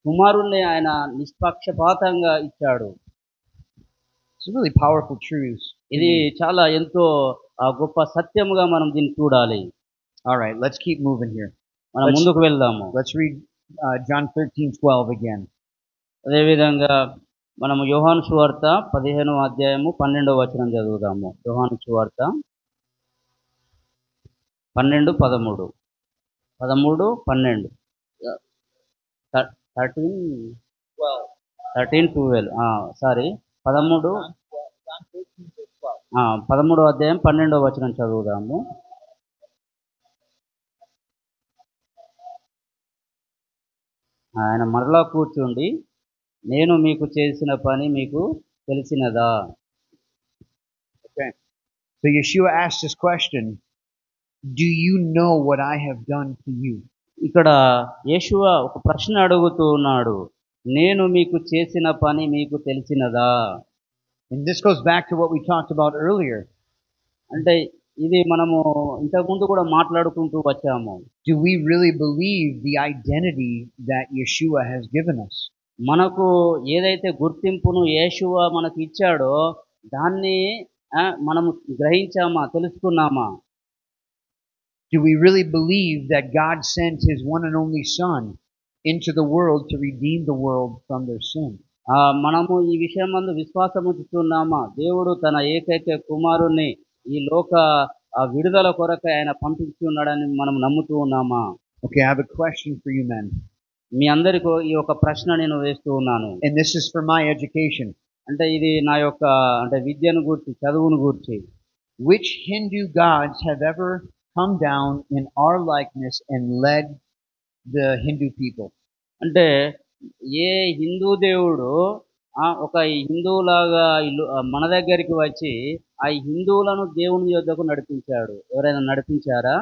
కుమారుణ్ణి ఆయన నిష్పక్షపాతంగా ఇచ్చాడు. It's a really powerful truth. ఇది చాలా ఎంతో గొప్ప సత్యముగా మనం దీన్ని చూడాలి. All right, let's keep moving here. మనం ముందుకు వెళ్దాము. Let's read John 13:12 again. అదే విధంగా మనము యోహాను సువార్త 15వ అధ్యాయము 12వ వచనం చదువుదాము. యోహాను సువార్త 12, 13, 12 సారీ 13వ అధ్యాయం 12వ వచనం చదువుదాము. ఆయన మరలా కూర్చుండి, నేను మీకు చేసిన పని మీకు తెలిసినదా? Okay. So Yeshua asked this question, do you know what I have done to you? ఇక్కడ యేషువా ఒక ప్రశ్న అడుగుతూ ఉన్నాడు, నేను మీకు చేసిన పని మీకు తెలిసినదా? And this goes back to what we talked about earlier. అంటే ఇది మనము ఇంతకుముందు కూడా మాట్లాడుకుంటూ వచ్చాము. Do we really believe the identity that Yeshua has given us? మనకు ఏదైతే గుర్తింపును యేషువా మనకు ఇచ్చాడో దాన్ని మనము గ్రహించామా, తెలుసుకున్నామా? Do we really believe that God sent his one and only Son into the world to redeem the world from their sin? మనము ఈ విషయం నందు విశ్వాసం ఉంచుతున్నామా? దేవుడు తన ఏకైక కుమారుణ్ణి ఈ లోక విడుదల కొరకు ఆయన పంపించి ఉన్నాడని మనం నమ్ముతూ ఉన్నామా? Okay, I have a question for you men. మీ అందరికీ ఈ ఒక ప్రశ్న నేను వేస్తూ ఉన్నాను. And this is for my education. అంటే ఇది నా యొక్క అంటే విద్యను గురించి, చదువును గురించి. Which Hindu gods have ever come down in our likeness and led the Hindu people? అంటే ఏ హిందూ దేవుడు ఒక హిందువులాగా మన దగ్గరికి వచ్చి ఆ హిందువులను దేవుని యొద్దకు నడిపించాడు? ఎవరైనా నడిపించారా?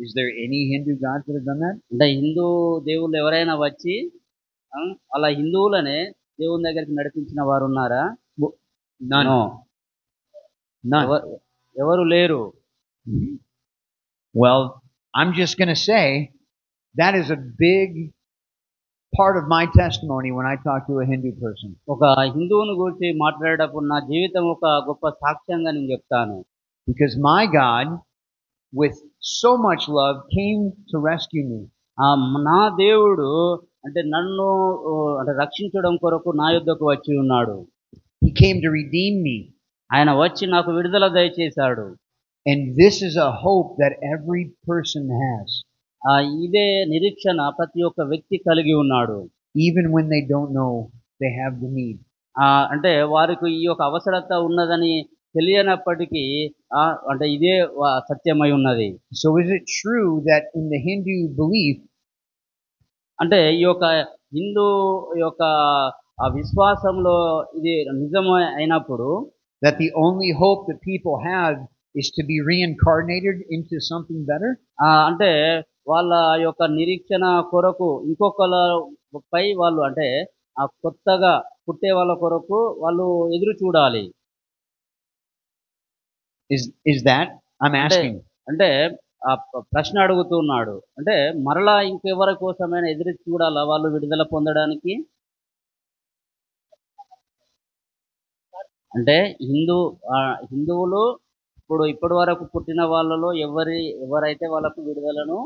Is there any Hindu gods that have done that? అంటే హిందూ దేవుళ్ళు ఎవరైనా వచ్చి అలా హిందువులనే దేవుని దగ్గరికి నడిపించిన వారు ఉన్నారా? None. No. None. ఎవరు లేరు. Well, I'm just going to say that is a big part of my testimony when I talk to a Hindu person. ఒక హిందువుని గురించి మాట్లాడేటప్పుడు నా జీవితం ఒక గొప్ప సాక్ష్యంగా నేను చెప్తాను. Because my God, with so much love, came to rescue me. నా దేవుడు అంటే నన్ను అంటే రక్షించడం కొరకు నా యొద్దకు వచ్చి ఉన్నాడు. He came to redeem me. ఆయన వచ్చి నాకు విడుదల దయచేశాడు. And this is a hope that every person has. ఇదే నిరీక్షణ ప్రతి ఒక్క వ్యక్తి కలిగి ఉన్నాడు. Even when they don't know they have the need. అంటే వారికి ఈ యొక్క అవసరత ఉన్నదని తెలియనప్పటికీ అంటే ఇదే సత్యమై ఉన్నది. So is it true that in the Hindu belief, అంటే ఈ యొక్క హిందూ యొక్క విశ్వాసంలో ఇది నిజమే అయినప్పుడు, that the only hope that people have is to be reincarnated into something better? అంటే వాళ్ళ యొక్క నిరీక్షణ కొరకు ఇంకొకలపై వాళ్ళు అంటే కొత్తగా పుట్టే వాళ్ళ కొరకు వాళ్ళు ఎదురు చూడాలి. Is that? I'm asking. అంటే ప్రశ్న అడుగుతున్నాడు. అంటే మరలా ఇంకెవరి కోసమైనా ఎదురు చూడాలా వాళ్ళు విడుదల పొందడానికి? అంటే హిందువులు ఇప్పటి వరకు పుట్టిన వాళ్ళలో ఎవరైతే వాళ్ళకు విడుదలను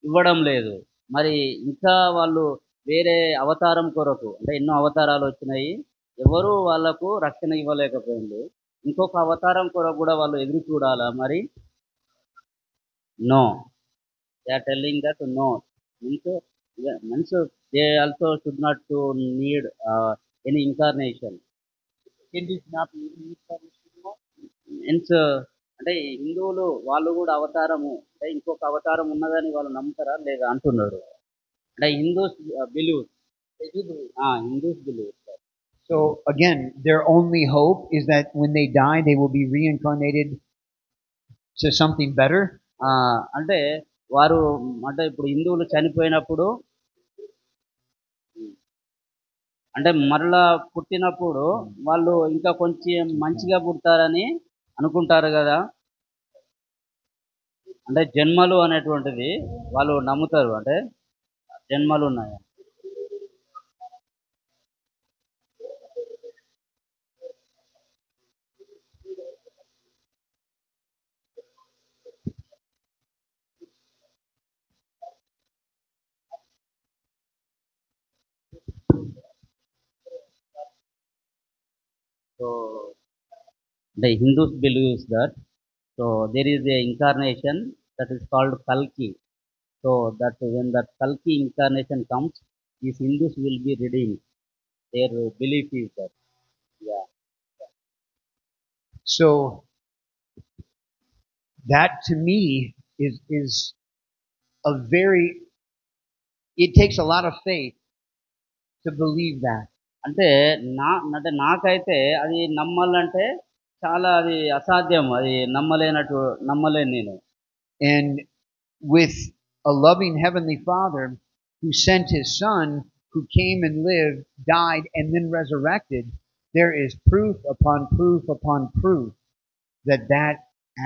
ఇవ్వడం లేదు, మరి ఇంకా వాళ్ళు వేరే అవతారం కొరకు అంటే ఎన్నో అవతారాలు వచ్చినాయి, ఎవరు వాళ్ళకు రక్షణ ఇవ్వలేకపోయింది. ఇంకొక అవతారం కొరకు కూడా వాళ్ళు ఎదురు చూడాలా మరి? No, they are telling that no means they also should not to need any incarnation. Means అంటే హిందువులు వాళ్ళు కూడా అవతారము అంటే ఇంకొక అవతారం ఉన్నదని వాళ్ళు నమ్ముతారా లేదా అంటున్నాడు. అంటే Hindus believe. So again, their only hope is that when they die, they will be reincarnated to something better. అంటే వారు అంటే ఇప్పుడు హిందువులు చనిపోయినప్పుడు అంటే మరలా పుట్టినప్పుడు వాళ్ళు ఇంకా కొంచెం మంచిగా పుడతారని అనుకుంటారు కదా. అంటే జన్మలు అనేటువంటిది వాళ్ళు నమ్ముతారు. అంటే జన్మలు ఉన్నాయి. So the Hindus believes that there is a incarnation that is called Kalki. So that when that Kalki incarnation comes, these Hindus will be redeemed. Their belief is that. Yeah. So that to me is a very, it takes a lot of faith to believe that. అంటే నాకైతే అది నమ్మాలంటే చాలా అది అసాధ్యం. అది నమ్మలేను నేను. And with a loving heavenly Father who sent his Son, who came and lived, died, and then resurrected, there is proof upon proof upon proof that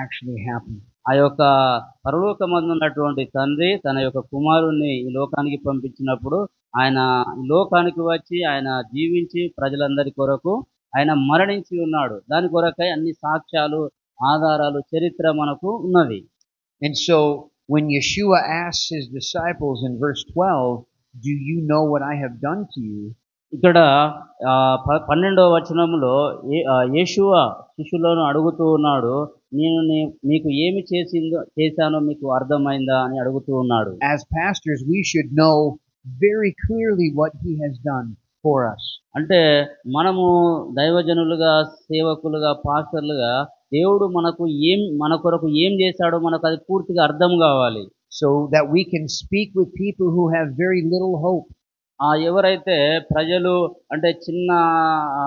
actually happened. ఆ యొక్క పరలోకమందు ఉన్నటువంటి తండ్రి తన యొక్క కుమారుణ్ణి ఈ లోకానికి పంపించినప్పుడు ఆయన ఈ లోకానికి వచ్చి ఆయన జీవించి ప్రజలందరి కొరకు ఆయన మరణించి ఉన్నాడు. దాని కొరకై అన్ని సాక్ష్యాలు, ఆధారాలు, చరిత్ర మనకు ఉన్నది. And so when Yeshua asks his disciples in verse 12, "Do you know what I have done to you?" ఇక్కడ 12వ వచనంలో యేషువ శిష్యులను అడుగుతూ ఉన్నాడు, నేను మీకు ఏమి చేశానో మీకు అర్థమైందా అని అడుగుతూ ఉన్నాడు. As pastors, we should know very clearly what he has done for us. అంటే మనము దైవజనులుగా, సేవకులుగా, పాస్టర్లుగా దేవుడు మన కొరకు ఏం చేశాడో మనకు అది పూర్తిగా అర్థం కావాలి. So that we can speak with people who have very little hope. ఎవరైతే ప్రజలు అంటే చిన్న ఆ,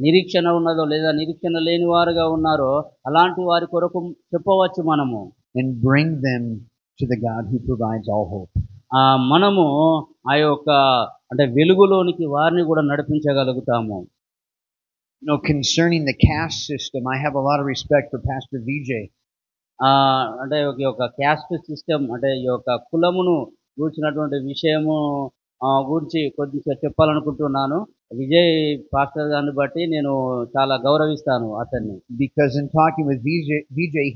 నిరీక్షణ ఉన్నదో లేదా నిరీక్షణ లేని వారుగా ఉన్నారో అలాంటి వారి కొరకు చెప్పవచ్చు మనము. and bring them to the God who provides all hope. మనము ఆ యొక్క అంటే వెలుగులోనికి వారిని కూడా నడిపించగలుగుతాము. Concerning the caste system, I have a lot of respect for Pastor Vijay. అంటే ఈ యొక్క క్యాస్ట్ సిస్టమ్ అంటే ఈ యొక్క కులమును గూర్చినటువంటి విషయము గురించి కొద్దిగా చెప్పాలనుకుంటున్నాను. విజయ్ పాస్టర్ గారిని బట్టి నేను చాలా గౌరవిస్తాను అతన్ని. Because in talking with Vijay,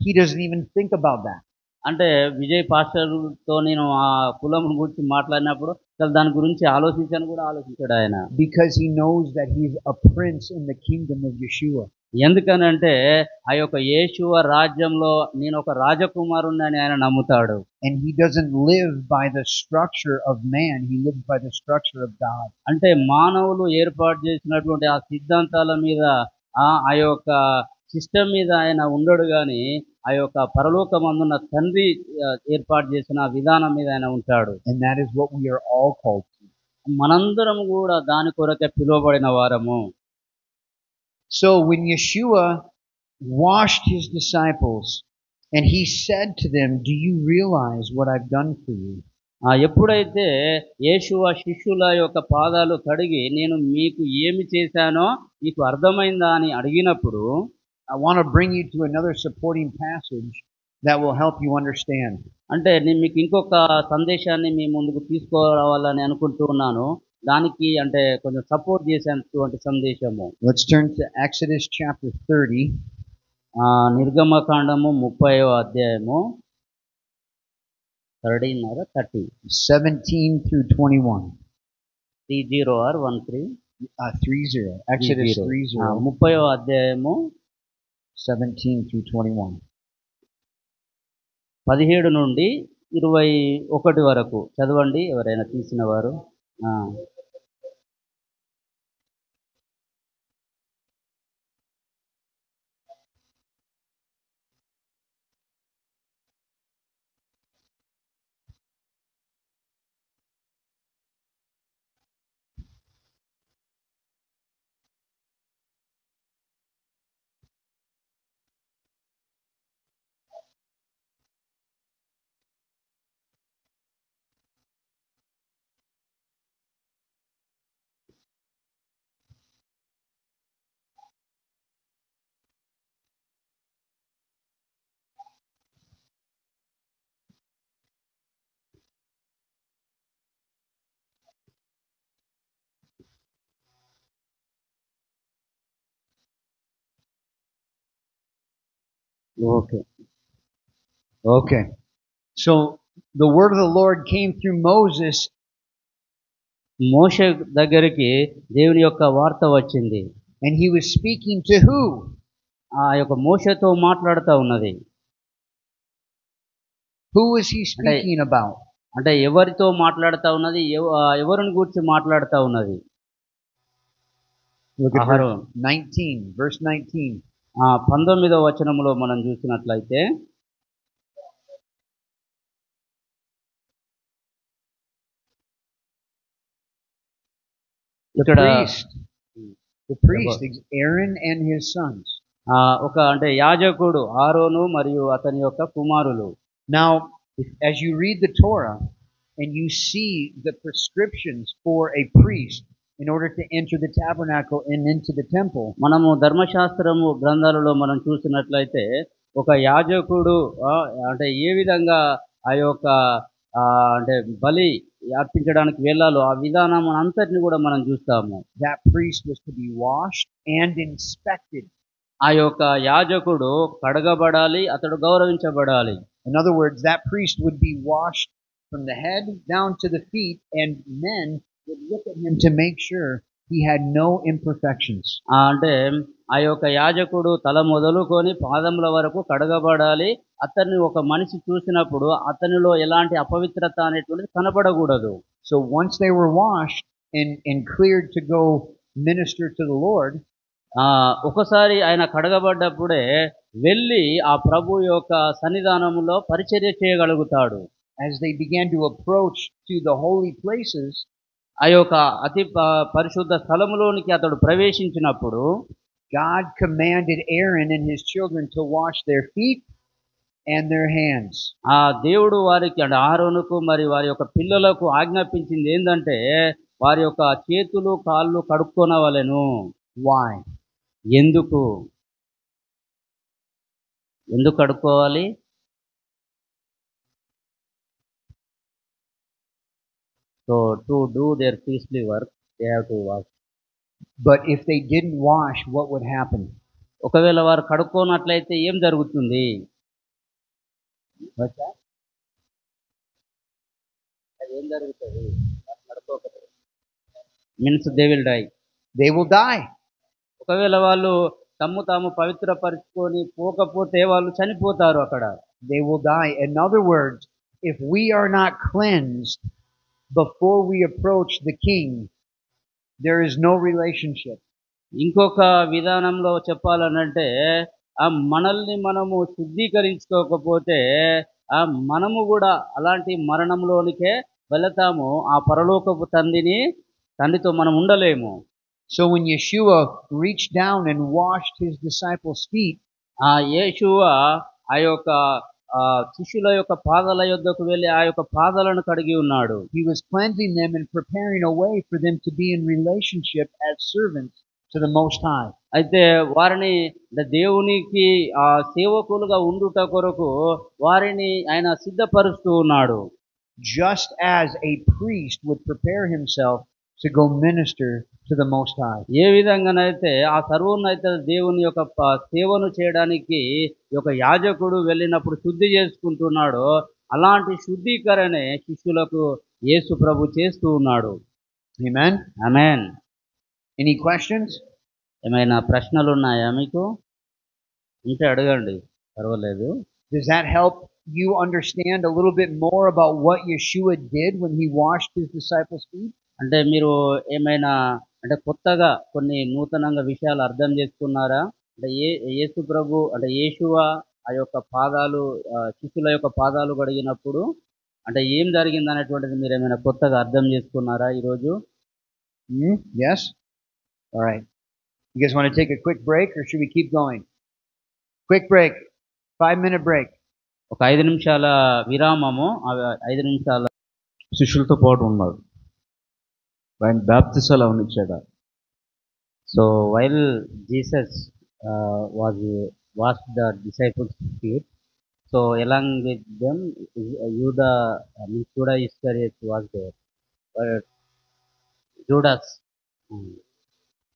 he doesn't even think about that. అంటే విజయ్ పాస్టర్తో నేను ఆ కులం గురించి మాట్లాడినప్పుడు అసలు దాని గురించి ఆలోచించాడు ఆయన. Because he knows that he's a prince in the kingdom of Yeshua. ఎందుకనంటే ఆ యొక్క యేషువ రాజ్యంలో నేను ఒక రాజకుమారుణ్ణి అని ఆయన నమ్ముతాడు. And he doesn't live by the structure of man, he lives by the structure of God. అంటే మానవులు ఏర్పాటు చేసినటువంటి ఆ సిద్ధాంతాల మీద ఆ యొక్క సిస్టమ్ మీద ఆయన ఉండడు కానీ ఆ యొక్క పరలోకమందున్న తండ్రి ఏర్పాటు చేసిన విధానం మీద ఆయన ఉంటాడు. And that is what we are all called to. మనందరం కూడా దాని కొరకే పిలువబడిన వారము. So when Yeshua washed his disciples and he said to them, "Do you realize what I've done for you?" ఎప్పుడైతే యేషువ శిష్యుల యొక్క పాదాలు కడిగి నేను మీకు ఏమి చేశానో మీకు అర్థమైందా అని అడిగినప్పుడు I want to bring you to another supporting passage that will help you understand. అంటే నేను మీకు ఇంకొక సందేశాన్ని మీ ముందుకు తీసుకురావాలని అనుకుంటూ ఉన్నాను. దానికి అంటే కొంచెం సపోర్ట్ చేసేటువంటి సందేశము. Let's turn to Exodus chapter 30. నిర్గమకాండము 30వ అధ్యాయము 30 17 through 21. 30 or 13 30. Exodus 30. 30వ అధ్యాయము 17 through 21. 17 నుండి 21 వరకు చదవండి ఎవరైనా తీసిన వారు. Okay. So the word of the Lord came through Moses. మోషే దగ్గరికి దేవుని యొక్క వార్త వచ్చింది. And he was speaking to who? ఆ యొక్క మోషేతో మాట్లాడుతూ ఉన్నది. Who was he speaking about? అంటే ఎవరితో మాట్లాడుతూ ఉన్నది, ఎవరిని గురించి మాట్లాడుతూ ఉన్నది? Look at verse 19, verse 19. 19వ వచనంలో మనం చూసినట్లయితే the priest Aaron and his sons. ఒక అంటే యాజకుడు ఆరోను మరియు అతని యొక్క కుమారులు. Now as you read the Torah and you see the prescriptions for a priest in order to enter the tabernacle and into the temple, మనము ధర్మశాస్త్రము గ్రంథాలలో మనం చూసినట్లయితే ఒక యాజకుడు అంటే ఏ విధంగా ఆ యొక్క అంటే బలి అర్పించడానికి వెళ్ళాలో ఆ విధానం అంతటిని కూడా మనం చూస్తాము. That priest was to be washed and inspected. ఆ యొక్క యాజకుడు కడగబడాలి, అతడు గౌరవించబడాలి. In other words, that priest would be washed from the head down to the feet, and men would look at him to make sure he had no imperfections. అంటే ఆ యొక్క యాజకుడు తల మొదలుకొని పాదముల వరకు కడగబడాలి. అతన్ని ఒక మనిషి చూసినప్పుడు అతనిలో ఎలాంటి అపవిత్రత అనేటువంటిది కనపడకూడదు. So once they were washed and cleared to go minister to the Lord, ఒకసారి ఆయన కడగబడ్డప్పుడే వెళ్ళి ఆ ప్రభు యొక్క సన్నిధానములో పరిచర్య చేయగలుగుతాడు. As they began to approach to the holy places, ఆ యొక్క అతి పరిశుద్ధ స్థలములోనికి అతడు ప్రవేశించినప్పుడు God commanded Aaron and his children to wash their feet and their hands. ఆ దేవుడు వారికి అంటే ఆరోనుకు మరి వారి యొక్క పిల్లలకు ఆజ్ఞాపించింది ఏంటంటే వారి యొక్క చేతులు కాళ్ళు కడుక్కొనవలెను. Why? ఎందుకు ఎందుకు కడుక్కోవాలి? So to do their priestly work they have to wash. But if they didn't wash, what would happen? ఒకవేళ వారు కడుక్కోనట్లయితే ఏం జరుగుతుంది? ఏం జరుగుతుంది? Means they will die. They will die. ఒకవేళ వాళ్ళు తమ్ము తాము పవిత్రపరుచుకొని పోకపోతే వాళ్ళు చనిపోతారు అక్కడ. They will die. In other words, if we are not cleansed before we approach the king, there is no relationship. ఇంకొక విధానంలో చెప్పాలనంటే ఆ మనల్ని మనము శుద్ధీకరించుకోకపోతే ఆ మనము కూడా అలాంటి మరణంలోనికే వెళతాము. ఆ పరలోకపు తండ్రితో మనం ఉండలేము. So when Yeshua reached down and washed his disciples' feet, ఆ యేషువా ఆ యొక్క శిష్యుల యొక్క పాదాల యొద్దకు వెళ్ళి ఆ యొక్క పాదాలను కడిగి ఉన్నాడు. he was cleansing them and preparing a way for them to be in relationship as servants to the Most High. అయితే వారిని దేవునికి ఆ సేవకులుగా ఉండుట కొరకు వారిని ఆయన సిద్ధపరుస్తూ ఉన్నాడు. Just as a priest would prepare himself to go minister to the Most High. ఏ విధంగానైతే ఆ సర్వోన్నత దేవుని యొక్క సేవను చేయడానికి ఒక యాజకుడు వెళ్ళినప్పుడు శుద్ధి చేసుకుంటున్నాడో అలాంటి శుద్ధీకరణే శిష్యులకు యేసు ప్రభు చేస్తూ ఉన్నాడు. Amen. ఆమేన్. Any questions? ఏమైనా ప్రశ్నలు ఉన్నాయా మీకు? ఉంటే అడగండి, పర్వాలేదు. Does that help you understand a little bit more about what Yeshua did when he washed his disciples' feet? అంటే మీరు ఏమైనా అంటే కొత్తగా కొన్ని నూతనంగా విషయాలు అర్థం చేసుకున్నారా? అంటే యేసు ప్రభు అంటే యేషువా ఆ యొక్క పాదాలు శిష్యుల యొక్క పాదాలు కడిగినప్పుడు అంటే ఏం జరిగింది అనేటువంటిది మీరు ఏమైనా కొత్తగా అర్థం చేసుకున్నారా ఈరోజు? Yes? All right. You guys want to take a quick break or should we keep going? Quick break. 5-minute break. ఒక 5 నిమిషాల విరామము. 5 నిమిషాల శిష్యులతో పాటు ఉన్నారు. ఆయన బాప్తిసాలు అవనిచ్చాడు. So while Jesus wash the disciples feet, so along with them Judas Iscariot was there. But Judas,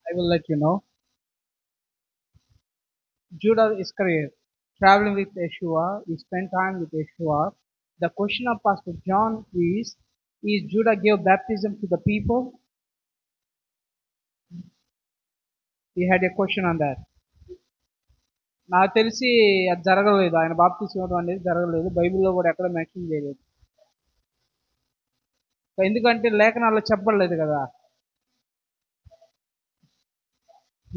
I will let you know. Judas Iscariot, traveling with Yeshua, he spent time with Yeshua. The question of Pastor John is Judah gave baptism to the people? He had a question on that. నాకు తెలిసి అది జరగలేదు, ఆయన బాప్తిసం ఇవ్వడం అనేది జరగలేదు, బైబిల్లో కూడా ఎక్కడ మెన్షన్ చేయలేదు. ఎందుకంటే లేఖనాల్లో చెప్పలేదు కదా.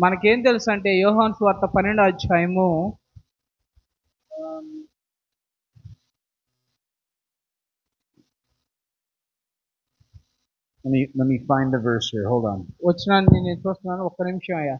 మనకేం తెలుసు అంటే యోహాను సువార్త 12వ అధ్యాయము Let me find the verse here. Hold on. వచ్చినాన్ని నేను చూస్తున్నాను, ఒక్క నిమిషం అయ్యా.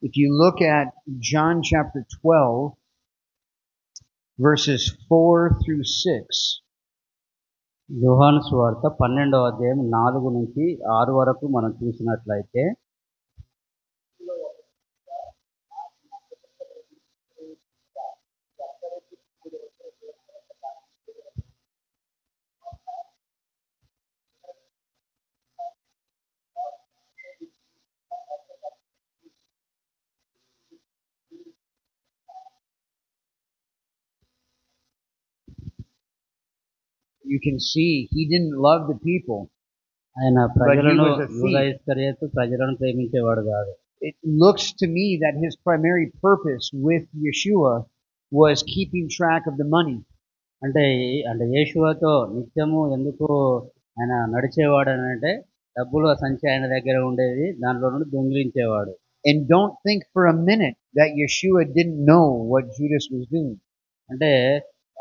If you look at John chapter 12, verses 4 through 6, యోహాను సువార్త 12వ అధ్యాయం 4 నుంచి 6 వరకు మనం చూసినట్లయితే you can see he didn't love the people. ఆయన ప్రజలను was a thief. యూదా ఇస్కరియోతు ప్రజలను ప్రేమించేవాడు కాదు. It looks to me that his primary purpose with Yeshua was keeping track of the money. అంటే యేషువతో నిత్యము ఎందుకు ఆయన నడిచేవాడు అని అంటే డబ్బులు సంచి ఆయన దగ్గర ఉండేది, దాంట్లో నుండి దొంగిలించేవాడు. And don't think for a minute that Yeshua didn't know what Judas was doing. అంటే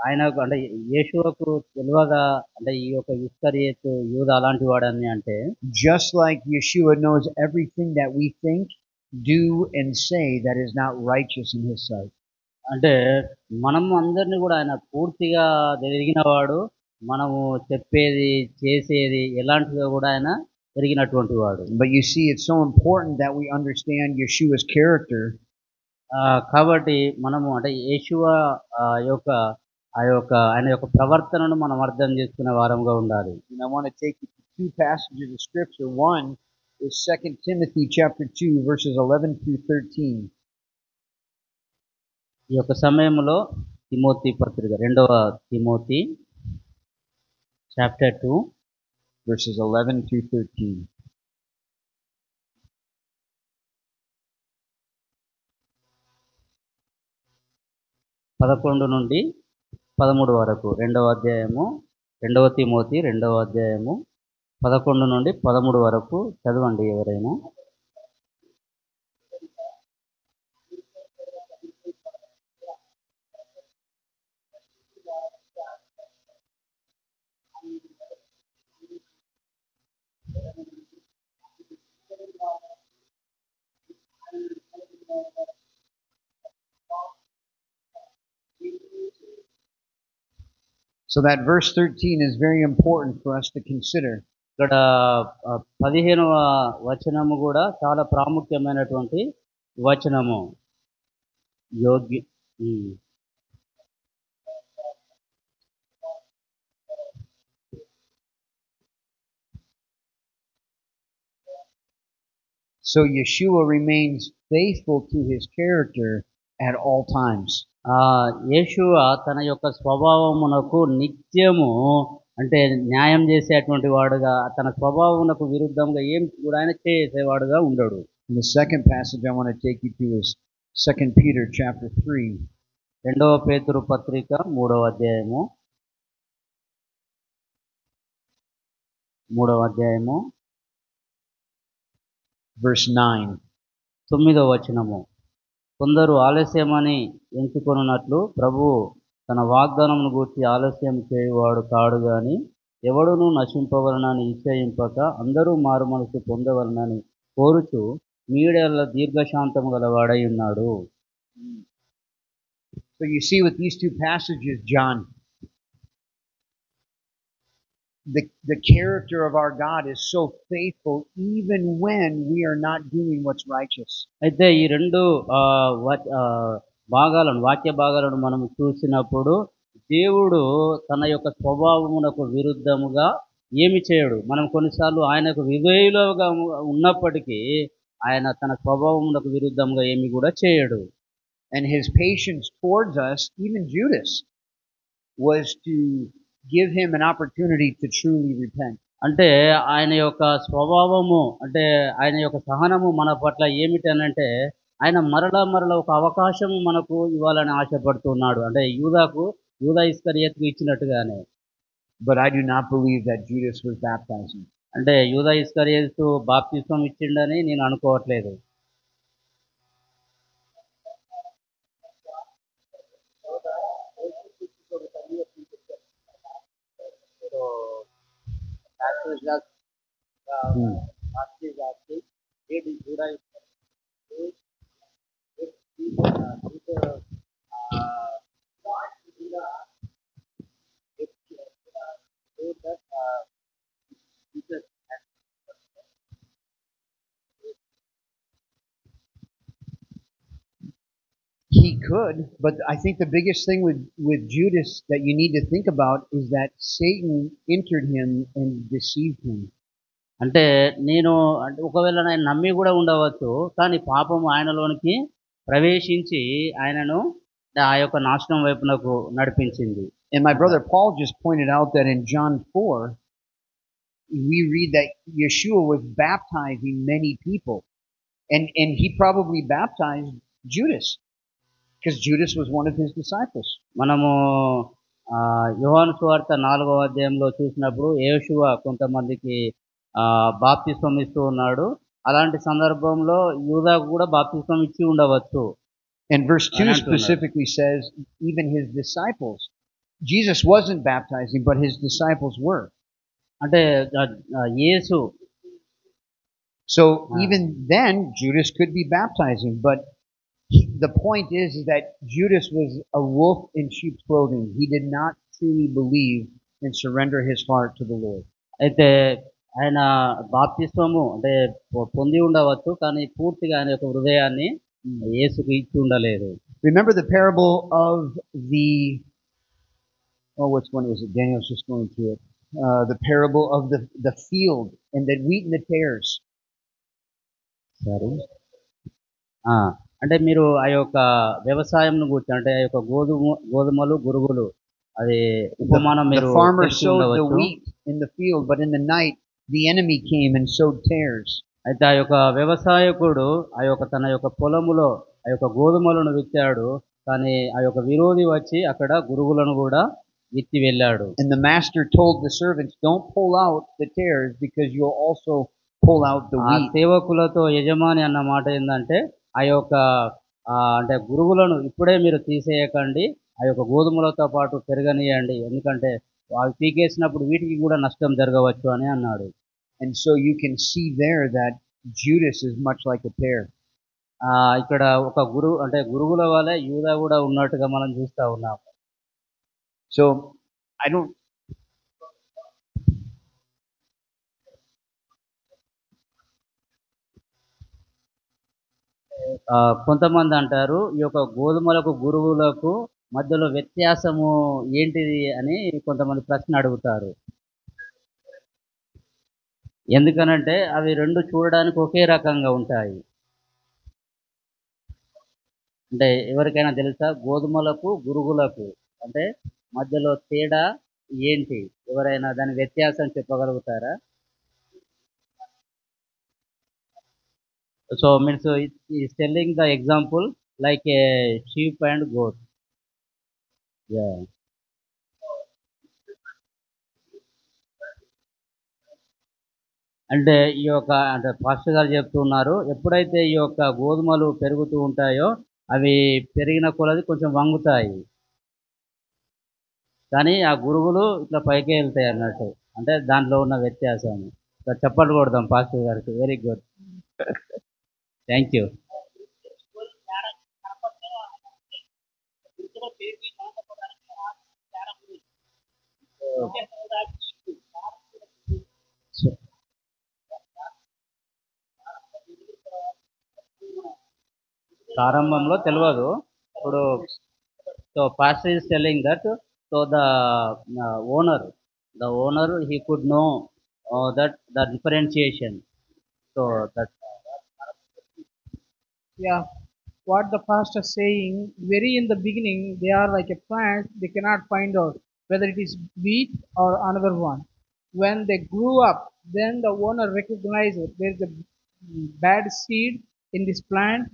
ఆయనకు అంటే యేషువకు తెలియదా అంటే ఈ యొక్క ఇస్కరియోతు యూదా అలాంటి వాడని అంటే, Just like Yeshua knows everything that we think, do, and say that is not righteous in his sight. అంటే మనము అందరినీ కూడా ఆయన పూర్తిగా ఎరిగినవాడు. మనము చెప్పేది చేసేది ఎలాంటిదో కూడా ఆయన ఎరిగినటువంటి వాడు. But you see, it's so important that we understand Yeshua's character. కాబట్టి మనము అంటే యేషువ యొక్క ఆయన యొక్క ప్రవర్తనను మనం అర్థం చేసుకునే వారంగా ఉండాలి. And I want to take you to two passages of scripture. One is 2 Timothy chapter 2 verses 11 through 13. ఈ యొక్క సమయంలో తిమోతి పత్రిక 2వ తిమోతి చాప్టర్ 2 verses 11 through 13. పదకొండు నుండి 13 వరకు 2వ అధ్యాయము 2వ తిమోతి 2వ అధ్యాయము 11 నుండి 13 వరకు చదవండి ఎవరైనా. So that verse 13 is very important for us to consider. ఇక్కడ 15వ వచనము కూడా చాలా ప్రాముఖ్యమైనటువంటి వచనము. యోగ్య So Yeshua remains faithful to his character at all times. యేషువ తన యొక్క స్వభావమునకు నిత్యము అంటే న్యాయం చేసేటువంటి వాడుగా, తన స్వభావమునకు విరుద్ధంగా ఏం కూడా ఆయన చేసేవాడుగా ఉండడు. And the second passage I want to take you to is 2 Peter chapter 3. 2వ పేతురు పత్రిక 3వ అధ్యాయము 3వ అధ్యాయము verse 9. 9వ వచనము. కొందరు ఆలస్యమని ఎంచుకొనున్నట్లు ప్రభు తన వాగ్దానమును గూర్చి ఆలస్యం చేయువాడు కాడు గాని, ఎవడునూ నశింపవలనని నిశ్చయింపక అందరూ మారు మనసు పొందవలనని కోరుచు మీడల దీర్ఘశాంతము గలవాడై ఉన్నాడు. So you see with these two passages, John, the character of our God is so faithful even when we are not doing what's righteous. అయితే ఈ రెండు వాక్య భాగాలను మనం చూసినప్పుడు దేవుడు తన యొక్క స్వభావమునకు విరుద్ధముగా ఏమి చేయడు. మనం కొన్నిసార్లు ఆయనకు విధేయులుగా ఉన్నప్పటికీ ఆయన తన స్వభావమునకు విరుద్ధంగా ఏమి కూడా చేయడు. And his patience towards us, even Judas, was to give him an opportunity to truly repent. అంటే ఆయన యొక్క స్వభావము అంటే ఆయన యొక్క సహనము మన పట్ల ఏమిటనంటే ఆయన మరలా ఒక అవకాశం మనకు ఇవ్వాలని ఆశపడుతున్నాడు. అంటే యూదా ఇస్కరియోతుకు ఇచ్చినట్టుగానే. But I do not believe that Judas was baptizing. అంటే యూదా ఇస్కరియోతు బాప్తిస్మం ఇచ్చిండని నేను అనుకోవట్లేదు. He could, but I think the biggest thing with Judas that you need to think about is that Satan entered him and deceived him. అంటే నేను అంటే ఒకవేళ ఆయన నమ్మి కూడా ఉండవచ్చు, కానీ పాపము ఆయనలోనికి ప్రవేశించి ఆయనను ఆ యొక్క నాశనం వైపునకు నడిపించింది. And my brother Paul just pointed out that in John 4, we read that Yeshua was baptizing many people. And he probably baptized Judas. because Judas was one of his disciples. మనము యోహాను సువార్త 4వ అధ్యాయంలో చూసినప్పుడు యేషువ కొంతమందికి బాప్తిస్మం ఇస్తూ ఉన్నాడు. అలాంటి సందర్భంలో యూదాకు కూడా బాప్తిస్మం ఇచ్చి ఉండవచ్చు. And verse 2 Anantunnadu. specifically says, even his disciples. Jesus wasn't baptizing, but his disciples were. అంటే యేసు So even then, Judas could be baptizing, but the point is that Judas was a wolf in sheep's clothing. He did not truly believe and surrender his heart to the Lord. అయితే ఆయన బాప్తిస్మము అంటే పొంది ఉండవచ్చు, కానీ పూర్తిగా ఆయన యొక్క హృదయాన్ని యేసుకు ఇచ్చి ఉండలేదు. Remember the parable of the, which one is it? Daniel's just going through it. The parable of the field and the wheat and the tares. సరే, అంటే మీరు ఆ యొక్క వ్యవసాయంను గురించి, అంటే ఆ యొక్క గోధుమలు గురుగులు, అది ఉపమానం మీరు The farmer తెలిసి sowed the ఉండవచ్చు. wheat in the field, but in the night the enemy came and sowed tares. అయితే ఆ యొక్క వ్యవసాయకుడు ఆ యొక్క తన యొక్క పొలములో ఆ యొక్క గోధుమలను విత్తాడు, కానీ ఆ యొక్క విరోధి వచ్చి అక్కడ గురుగులను కూడా విత్తి వెళ్ళాడు. And the master told the servants, don't pull out the tares because you'll also pull out the ఆ wheat. సేవకులతో యజమాని అన్న మాట ఏంటంటే ఆ యొక్క అంటే గురుగులను ఇప్పుడే మీరు తీసేయకండి, ఆ యొక్క గోధుమలతో పాటు పెరగనీయండి, ఎందుకంటే అవి పీకేసినప్పుడు వీటికి కూడా నష్టం జరగవచ్చు అని అన్నాడు. And so you can see there that Judas is much like a tare. ఇక్కడ ఒక అంటే గురుగుల వలె యూదా కూడా ఉన్నట్టుగా మనం చూస్తా ఉన్నాం. So I don't. కొంతమంది అంటారు ఈ యొక్క గోధుమలకు గురుగులకు మధ్యలో వ్యత్యాసము ఏంటిది అని కొంతమంది ప్రశ్న అడుగుతారు. ఎందుకనంటే అవి రెండు చూడడానికి ఒకే రకంగా ఉంటాయి. అంటే ఎవరికైనా తెలుసా గోధుమలకు గురుగులకు అంటే మధ్యలో తేడా ఏంటి? ఎవరైనా దాని వ్యత్యాసం చెప్పగలుగుతారా? So means it is telling the example like a sheep and goat. Yeah. అంటే ఈ యొక్క అంటే పాస్టర్ గారు చెప్తున్నారు, ఎప్పుడైతే ఈ యొక్క గోధుమలు పెరుగుతూ ఉంటాయో అవి పెరిగిన కొలది కొంచెం వంగుతాయి, కానీ ఆ గురుగులు ఇట్లా పైకే వెళ్తాయి అన్నట్టు. అంటే దాంట్లో ఉన్న వ్యత్యాసం. చప్పట్లు కొడదాం పాస్టర్ గారికి. Very good, thank you. ప్రారంభంలో తెలియదు. ఇప్పుడు so pastor is telling that so the owner he could know that the differentiation. So that Yeah, what the pastor is saying, very in the beginning, they are like a plant, they cannot find out whether it is wheat or another one. When they grew up, then the owner recognized it. There is a bad seed in this plant.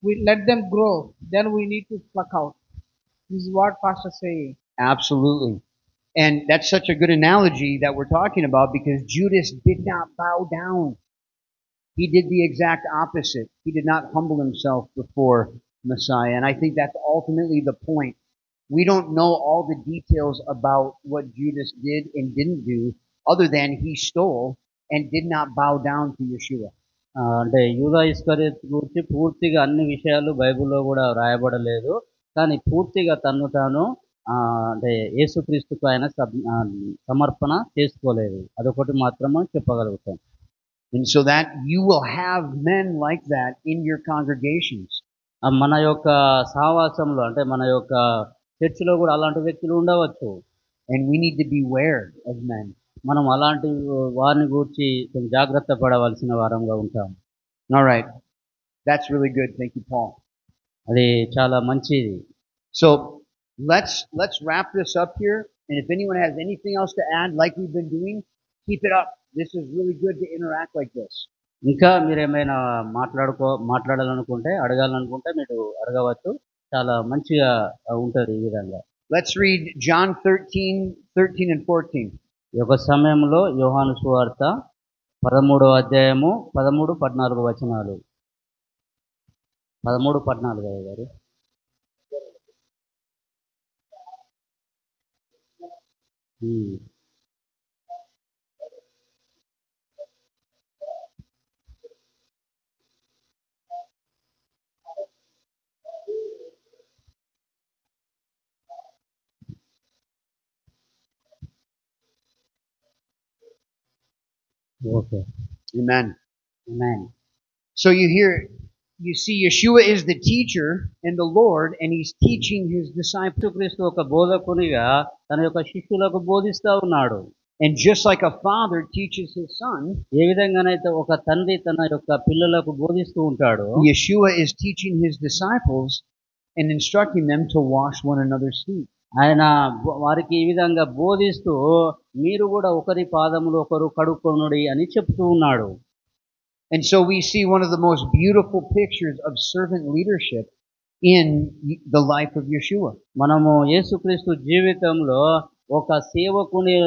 We let them grow, then we need to pluck out. This is what pastor is saying. Absolutely. And that's such a good analogy that we're talking about because Judas did not bow down. He did the exact opposite. He did not humble himself before Messiah. And I think that's ultimately the point. We don't know all the details about what Judas did and didn't do, other than he stole and did not bow down to Yeshua. అంటే యూదా ఇస్కరియోతు గురించి పూర్తిగా అన్ని విషయాలు బైబిల్లో కూడా రాయబడలేదు, కానీ పూర్తిగా తను తాను అంటే యేసుక్రీస్తుకు ఆయన సమర్పణ చేసుకోలేదు. అదొకటి మాత్రమే చెప్పగలుగుతాం. And so that you will have men like that in your congregations. మన యొక్క సహవాసంలో అంటే మన యొక్క చర్చిలో కూడా అలాంటి వ్యక్తులు ఉండవచ్చు. And we need to beware of men. మనం అలాంటి వారిని గురించి కొంచెం జాగ్రత్త పడవలసిన వారంగా ఉంటాం. All right. That's really good. Thank you, Paul. అది చాలా మంచిది. So let's wrap this up here. And if anyone has anything else to add, like we've been doing, keep it up. This is really good to interact like this. ఇంకా మీరేమైనా మాట్లాడాలనుకుంటే అడగాలనుకుంటే మీరు అడగవచ్చు. చాలా మంచిగా ఉంటుంది ఈ విధంగా. Let's read John 13 and 14. ఈ యొక్క సమయంలో యోహాను సువార్త 13వ అధ్యాయము 13, 14 వచనాలు. 13, 14 అయ్య గారు. Okay. Amen. Amen. So you see Yeshua is the teacher and the Lord, and he's teaching his disciples. యేసుక్రీస్తు ఒక బోధకునిగా తన యొక్క శిష్యులకు బోధిస్తూ ఉన్నాడు. And just like a father teaches his son, ఏ విధంగానైతే ఒక తండ్రి తన యొక్క పిల్లలకు బోధిస్తూ ఉంటాడు, Yeshua is teaching his disciples and instructing them to wash one another's feet. ఆయన వారికి ఈ విధంగా బోధిస్తూ మీరు కూడా ఒకరి పాదములు ఒకరు కడుక్కొనుడి అని చెప్తూ ఉన్నాడు. And so we see one of the most beautiful pictures of servant leadership in the life of Yeshua. మనము యేసుక్రీస్తు జీవితంలో ఒక సేవకుని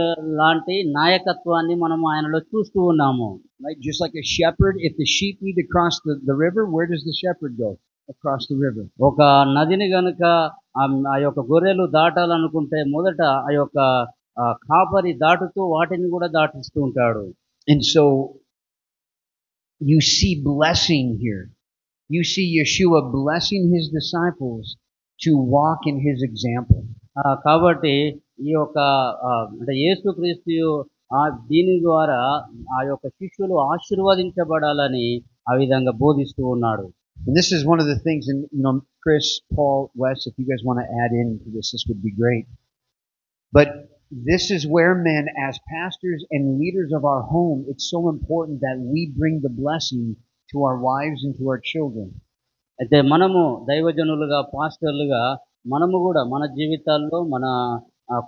లాంటి నాయకత్వాన్ని మనము ఆయనలో చూస్తూ ఉన్నాము. Right? Just like a shepherd, if the sheep need to cross the river, where does the shepherd go? Across the river. ఒక నదిని గనుక ఆ యొక్క గొర్రెలు దాటాలనుకుంటే మొదట ఆ యొక్క కాపరి దాటుతూ వాటిని కూడా దాటిస్తూ ఉంటాడు. And so you see blessing here. You see Yeshua blessing his disciples to walk in his example. కాబట్టి ఈ యొక్క అంటే యేసుక్రీస్తు దీని ద్వారా ఆ యొక్క శిష్యులు ఆశీర్వదించబడాలని ఆ విధంగా బోధిస్తూ ఉన్నాడు. And this is one of the things, and Chris, Paul, Wes, if you guys want to add into this would be great. But this is where men, as pastors and leaders of our home, it's so important that we bring the blessing to our wives and to our children. అయితే మనము దైవజనులుగా పాస్టర్లుగా మనము కూడా మన జీవితాల్లో మన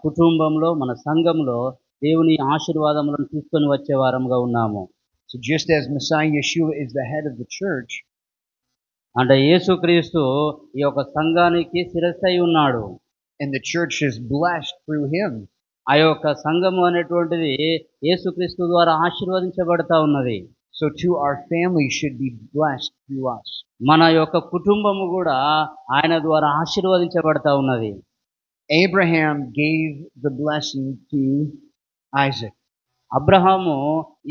కుటుంబంలో మన సంఘంలో దేవుని ఆశీర్వాదములను తీసుకొని వచ్చే వారంగా ఉన్నాము. So just as Messiah Yeshua is the head of the church, అంటే యేసుక్రీస్తు ఈ యొక్క సంఘానికి శిరస్సై ఉన్నాడు. And the church is blessed through him. ఆ యొక్క సంఘము అనేటువంటిది యేసుక్రీస్తు ద్వారా ఆశీర్వదించబడతా ఉన్నది. So too our family should be blessed through us. మన యొక్క కుటుంబము కూడా ఆయన ద్వారా ఆశీర్వదించబడతా ఉన్నది. Abraham gave the blessing to Isaac. Abraham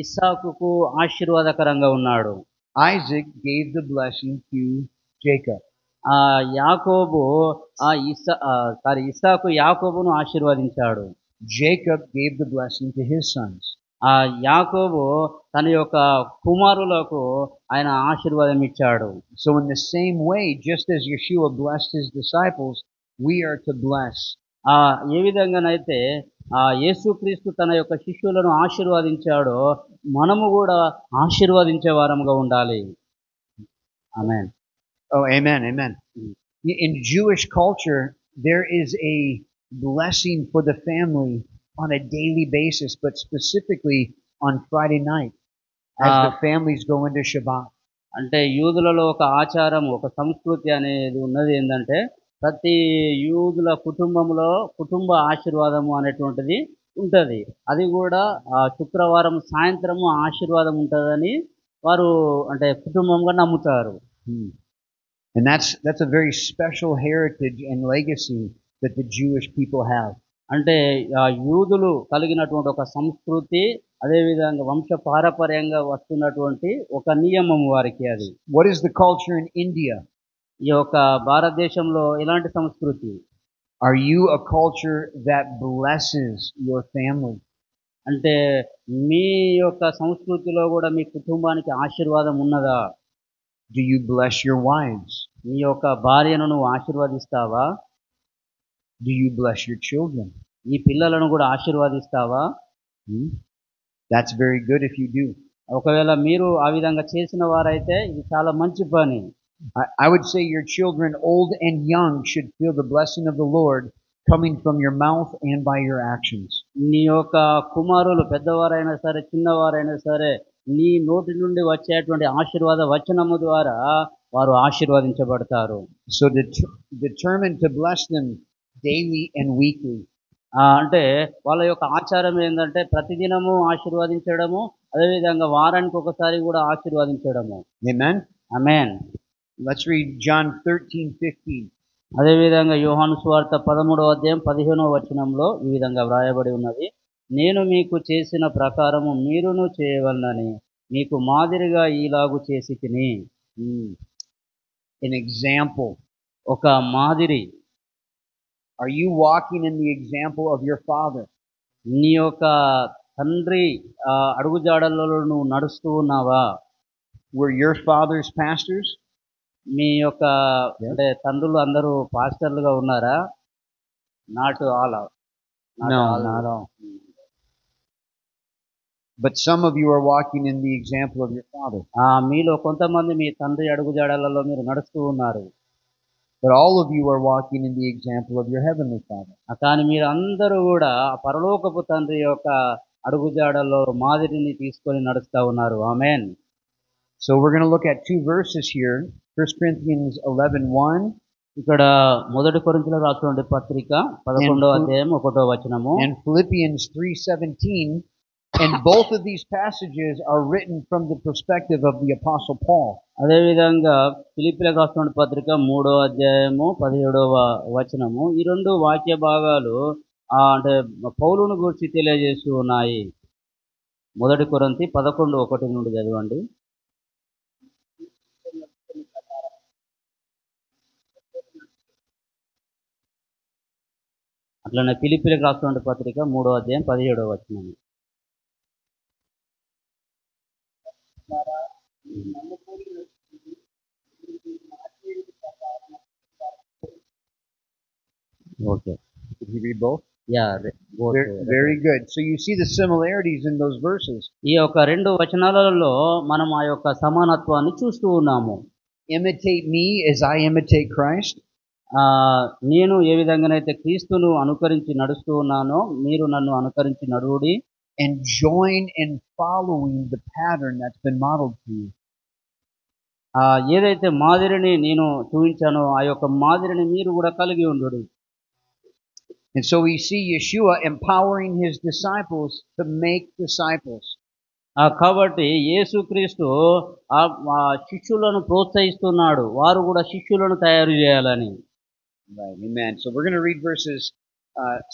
ఇస్సాకుకు ఆశీర్వాదకరంగా ఉన్నాడు. Isaac gave the blessing to Jacob. యాకోబు ఇస్సాకు యాకోబును ఆశీర్వదించాడు. Jacob gave the blessing to his sons. యాకోబు తన యొక్క కుమారులకు ఆయన ఆశీర్వాదం ఇచ్చాడు. So in the same way, just as Yeshua blessed his disciples, we are to bless. ఏ విధంగానైతే యేసుక్రీస్తు తన యొక్క శిష్యులను ఆశీర్వదించాడో మనము కూడా ఆశీర్వదించే వారంగా ఉండాలి. ఆమేన్. Oh, amen, amen. In Jewish culture, there is a blessing for the family on a daily basis, but specifically on Friday night as the families go into Shabbat. అంటే యూదులలో ఒక ఆచారం, ఒక సంస్కృతి అనేది ఉన్నది ఏంటంటే ప్రతి యూదుల కుటుంబంలో కుటుంబ ఆశీర్వాదము అనేటువంటిది ఉంటుంది. అది కూడా శుక్రవారం సాయంత్రము ఆశీర్వాదం ఉంటుందని వారు అంటే కుటుంబంగా నమ్ముతారు. And that's a very special heritage and legacy that the Jewish people have. అంటే యూదులు కలిగినటువంటి ఒక సంస్కృతి, అదేవిధంగా వంశపారపర్యంగా వస్తున్నటువంటి ఒక నియమం వారికి అది. What is the culture in India? ఈ యొక్క భారతదేశంలో ఎలాంటి సంస్కృతి? Are you a culture that blesses your family? అంటే మీ యొక్క సంస్కృతిలో కూడా మీ కుటుంబానికి ఆశీర్వాదం ఉన్నదా? Do you bless your wives? మీ యొక్క భార్యను నువ్వు ఆశీర్వదిస్తావా? Do you bless your children? ఈ పిల్లలను కూడా ఆశీర్వదిస్తావా? That's very good if you do. ఒకవేళ మీరు ఆ విధంగా చేసిన వారైతే ఇది చాలా మంచి పని. I would say your children, old and young, should feel the blessing of the Lord coming from your mouth and by your actions. నీ యొక్క కుమారులు పెద్దవారైనా సరే చిన్నవారైనా సరే నీ నోటి నుండి వచ్చేటువంటి ఆశీర్వాద వచనము ద్వారా వారు ఆశీర్వదించబడతారు. So determined to bless them daily and weekly. అంటే వాళ్ళ యొక్క ఆచారం ఏంటంటే ప్రతిదినము ఆశీర్వదించడము, అదేవిధంగా వారానికి ఒకసారి కూడా ఆశీర్వదించడము. Amen. Amen. Let's read John 13:15. అదేవిధంగా యోహాను సువార్త 13వ అధ్యాయం 15వ వచనంలో ఈ విధంగా వ్రాయబడి ఉన్నది. నేను మీకు చేసిన ప్రకారము మీరును చేయవలనని మీకు మాదిరిగా ఈలాగు చేసి తిని. An example. ఒక మాదిరి. Are you walking in the example of your father? నీ యొక్క తండ్రి అడుగుజాడలలో నువ్వు నడుస్తూ ఉన్నావా? Were your fathers pastors? మీ యొక్క అంటే తండ్రులు అందరూ పాస్టర్లుగా ఉన్నారా? Not all. No, not all. But some of you are walking in the example of your father. మీలో కొంతమంది మీ తండ్రి అడుగుజాడలలో మీరు నడుస్తూ ఉన్నారు. But all of you are walking in the example of your heavenly Father. కానీ మీరు అందరూ కూడా పరలోకపు తండ్రి యొక్క అడుగుజాడల్లో మాదిరిని తీసుకొని నడుస్తూ ఉన్నారు. ఆమేన్. So we're going to look at two verses here. 1 Corinthians 11:1. ఇక్కడ మొదటి కొరింథీయులకు రాసిన పత్రిక 11వ అధ్యాయం 1వ వచనము. And Philippians 3:17. And both of these passages are written from the perspective of the Apostle Paul. అదేవిధంగా ఫిలిప్పీయులకు రాసిన పత్రిక 3వ అధ్యాయము 17వ వచనము. ఈ రెండు వాక్య భాగాలు అంటే పౌలును గురించి తెలియజేస్తూ ఉన్నాయి. మొదటి కొరింథీ 11:1 నుండి చదవండి. అట్లనే ఫిలిప్పీయులకు రాసిన పత్రిక 3వ అధ్యాయం 17వ వచనం. Okay. Did he read both? Yeah. Very good. So you see the similarities in those verses. ఈ యొక్క రెండు వచనాలలో మనం ఆ యొక్క సమానత్వాన్ని చూస్తూ ఉన్నాము. Imitate me as I imitate Christ. నేను ఏ విధంగానైతే క్రీస్తును అనుకరించి నడుస్తూ ఉన్నానో మీరు నన్ను అనుకరించి నడువుడి. And join in following the pattern that's been modeled to you. ఏదైతే మాదిరిని నేను చూపించానో ఆ యొక్క మాదిరిని మీరు కూడా కలిగి ఉండుడి. And so we see Yeshua empowering his disciples to make disciples. కాబట్టి యేసుక్రీస్తు ఆ శిష్యులను ప్రోత్సహిస్తున్నాడు, వారు కూడా శిష్యులను తయారు చేయాలని. Right. Amen. So we're going to read verses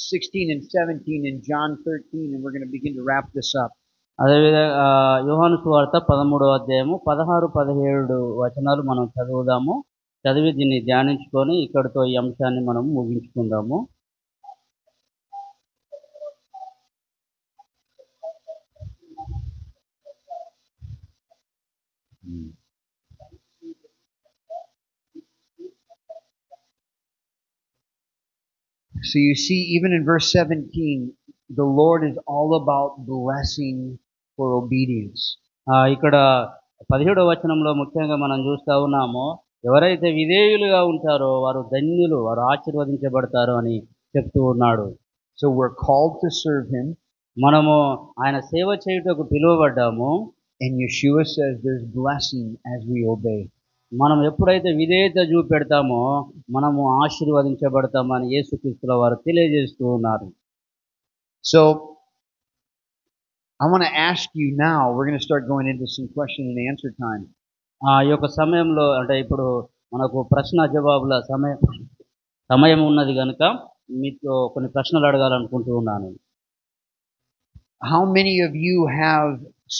16 and 17 in John 13, and we're going to begin to wrap this up. అదేవిధంగా యోహాను సువార్త 13వ అధ్యాయము 16, 17 వచనాలు మనం చదువుదాము. చదివి దీన్ని ధ్యానించుకొని ఇక్కడితో ఈ అంశాన్ని మనం ముగించుకుందాము. So you see, even in verse 17, the Lord is all about blessing for obedience. ఇక్కడ 17వ వచనంలో ముఖ్యంగా మనం చూస్తా ఉన్నాము, ఎవరైతే విధేయులుగా ఉంటారో వారు ధన్యులు, వారు ఆశీర్వదించబడతారు అని చెప్తూ ఉన్నాడు. So we're called to serve him. మనము ఆయన సేవ చేయుటకు పిలువబడ్డాము. And Yeshua says there's blessing as we obey. మనం ఎప్పుడైతే విధేయత చూపెడతామో మనము ఆశీర్వదించబడతామని యేసుక్రీస్తుల వారు తెలియజేస్తూ ఉన్నారు. So I want to ask you now, we're going to start going into some question and answer time. ఈ యొక్క సమయంలో అంటే ఇప్పుడు మనకు ప్రశ్న జవాబుల సమయం ఉన్నది కనుక మీతో కొన్ని ప్రశ్నలు అడగాలనుకుంటూ ఉన్నాను. How many of you have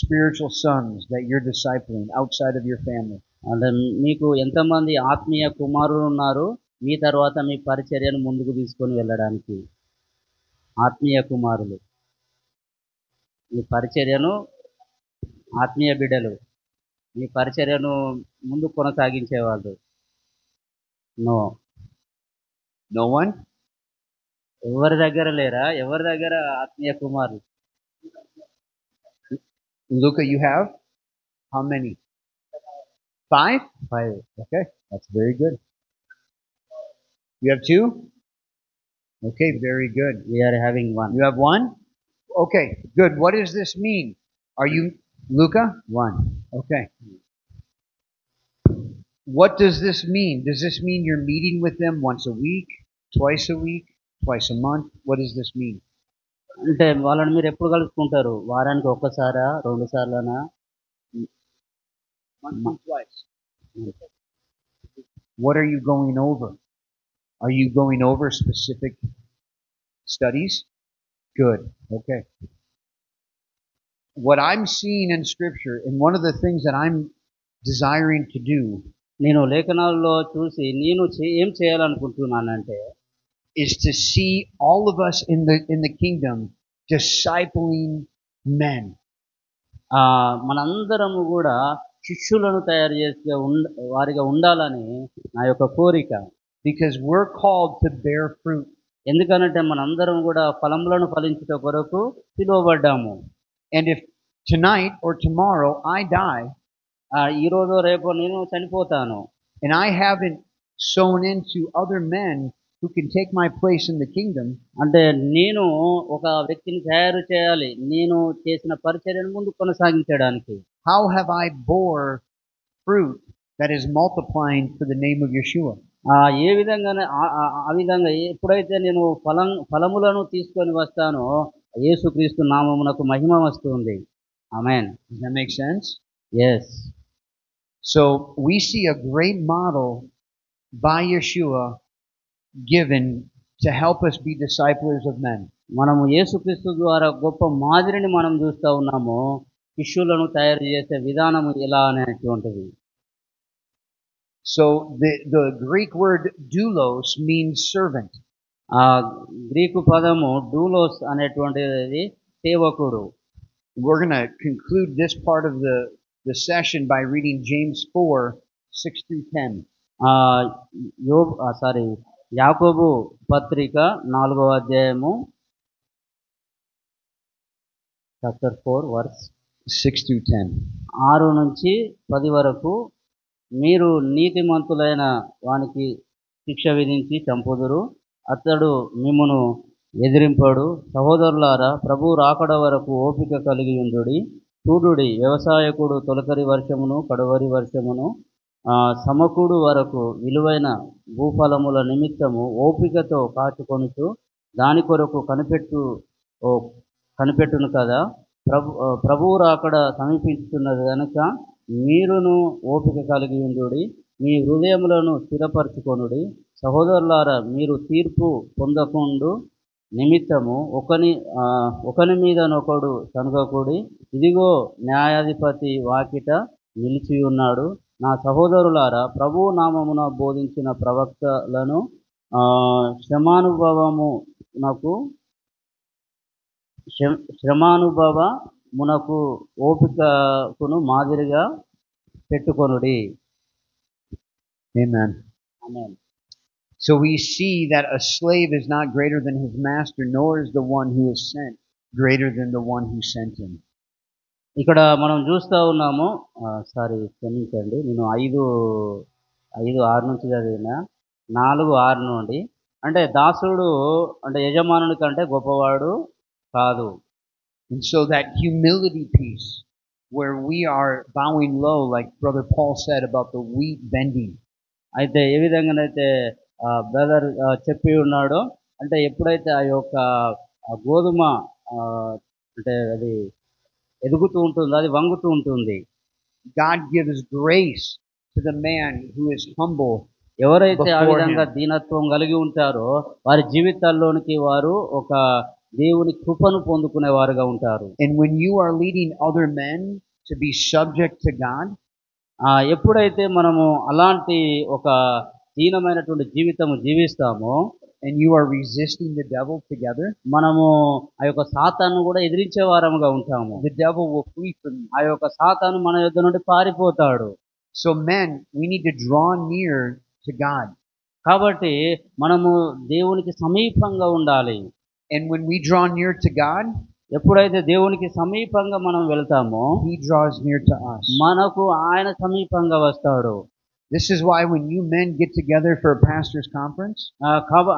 spiritual sons that you're discipling outside of your family? అంటే మీకు ఎంతమంది ఆత్మీయ కుమారులు ఉన్నారు మీ తర్వాత మీ పరిచర్యను ముందుకు తీసుకొని వెళ్ళడానికి? ఆత్మీయ కుమారులు, మీ పరిచర్యను, ఆత్మీయ బిడ్డలు, మీ పరిచర్యను ముందు కొనసాగించేవాళ్ళు. No one? ఎవరి దగ్గర లేరా? ఎవరి దగ్గర ఆత్మీయ కుమారులు? Luca, you have? How many? 5? 5. Okay, that's very good. You have 2? Okay, very good. We are having 1. You have 1? Okay, good. What does this mean? Are you Luca? 1. Okay. What does this mean? Does this mean you're meeting with them once a week, twice a week, twice a month? What does this mean? అంటే వాళ్ళని మీరు ఎప్పుడు కలుసుకుంటారు? వారానికి ఒక్కసారా, 2 సార్లనా? Once or twice. What are you going over? Are you going over specific studies? Good. Okay. What I'm seeing in Scripture, and one of the things that I'm desiring to do, నేను లేఖనాల్లో చూసి నేను ఏం చేయాలనుకుంటున్నానంటే, is to see all of us in the kingdom discipling men. మనందరము కూడా శిష్యులను తయారు చేసే వారిగా ఉండాలని నా యొక్క కోరిక. Because we're called to bear fruit. ఎందుకనంటే మనందరం కూడా ఫలములను ఫలించుట కొరకు పిలువబడ్డాము. And if tonight or tomorrow I die, ఈ రోజు రేపు నేను చనిపోతాను, and I haven't sown into other men who can take my place in the kingdom, అంటే నేను ఒక వ్యక్తిని తయారు చేయాలి, నేను చేసిన పరిచర్యను ముందు కొనసాగించడానికి. how have I bore fruit that is multiplying for the name of Yeshua? ఏ విధంగానే ఆ విధంగా ఎప్పుడైతే నేను ఫలములను తీసుకొని వస్తానో యేసుక్రీస్తు నామమునకు మహిమ వస్తుంది. ఆమేన్. Does that make sense? yes. So we see a great model by Yeshua given to help us be disciples of men. మనము యేసుక్రీస్తు ద్వారా గొప్ప మాదిరిని మనం చూస్తూ ఉన్నాము, శిష్యులను తయారు చేసే విధానము ఎలా అనేటువంటిది. So the Greek word doulos means servant. ఆ గ్రీకు పదము డూలోస్ అనేటువంటిది సేవకుడు. We're going to conclude this part of the session by reading James 4:6-10. యాకోబు పత్రిక 4వ అధ్యాయము చాప్టర్ 4 వర్స్ 6-10. 6 నుంచి 10 వరకు. మీరు నీతిమంతులైన వానికి శిక్ష విధించి చంపుదురు, అతడు మిమ్మును ఎదిరింపడు. సహోదరులారా, ప్రభు రాకడ వరకు ఓపిక కలిగి ఉండుడి. చూడుడి, వ్యవసాయకుడు తొలకరి వర్షమును కడవరి వర్షమును సమకూడు వరకు విలువైన భూఫలముల నిమిత్తము ఓపికతో కాచుకొనుచు దాని కొరకు కనిపెట్టును కదా. ప్రభువు రాకడ సమీపించుతున్నది కనుక మీరును ఓపిక కలిగి ఉండుడి. మీ హృదయములను స్థిరపరచుకొనుడి. సహోదరులారా, మీరు తీర్పు పొందకుండు నిమిత్తము ఒకని మీదనొకడు సనుగకుడి. ఇదిగో న్యాయాధిపతి వాకిట నిలిచి ఉన్నాడు. నా సహోదరులారా, ప్రభువు నామమున బోధించిన ప్రవక్తలను శ్రమానుభవమునకు ఓపికకును మాదిరిగా పెట్టుకొనుడి. Amen. Amen. So we see that a slave is not greater than his master, nor is the one who is sent greater than the one who sent him. ఇక్కడ మనం చూస్తూ ఉన్నాము, క్షమించండి, నేను 5:6 నుంచి చదివిన 4:6 నుండి. అంటే దాసుడు అంటే యజమానుని కంటే గొప్పవాడు కాదు. And so that humility piece where we are bowing low, like Brother Paul said about the wheat bending. అయితే ఏ విధంగానైతే బ్రదర్ చెప్పి ఉన్నాడో, అంటే ఎప్పుడైతే ఆ యొక్క గోధుమ అంటే అది ఎదుగుతూ ఉంటుందో అది వంగుతూ ఉంటుంది. God gives grace to the man who is humble. ఎవరైతే ఆ విధంగా దీనత్వం కలిగి ఉంటారో వారి జీవితాల్లోనికి వారు ఒక దేవుని కృపను పొందుకునేవారుగా ఉంటారు. And when you are leading other men to be subject to God, ఎప్పుడైతే మనము అలాంటి ఒక దీనమైనటువంటి జీవితము జీవిస్తామో, and you are resisting the devil together, మనము ఆ యొక్క సాతాను కూడా ఎదిరించే వారముగా ఉంటాము. the devil will flee from you. ఆ యొక్క సాతాను మన యొద్ద నుండి పారిపోతాడు. So men, we need to draw near to God. కాబట్టి మనము దేవునికి సమీపంగా ఉండాలి. And when we draw near to God, ఎప్పుడైతే దేవునికి సమీపంగా మనం వెళ్తామో he draws near to us. మనకు ఆయన సమీపంగా వస్తాడు. This is why when you men get together for a pastor's conference,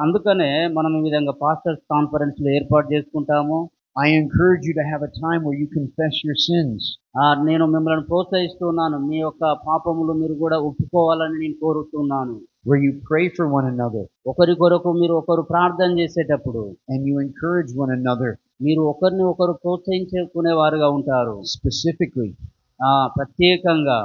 అందుకనే మనం ఈ విధంగా పాస్టర్స్ కాన్ఫరెన్స్లు ఏర్పాటు చేసుకుంటాము. I encourage you to have a time where you confess your sins. నేను మిమ్మల్ని ప్రోత్సహిస్తున్నాను, మీ యొక్క పాపములు మీరు కూడా ఒప్పుకోవాలని నేను కోరుతున్నాను. Where you pray for one another ఒకరి కొరకు మీరు ఒకరు ప్రార్థన చేసేటప్పుడు and you encourage one another మీరు ఒకరిని ఒకరు ప్రోత్సహించుకునేవారుగా ఉంటారు. specifically. ప్రత్యేకంగా.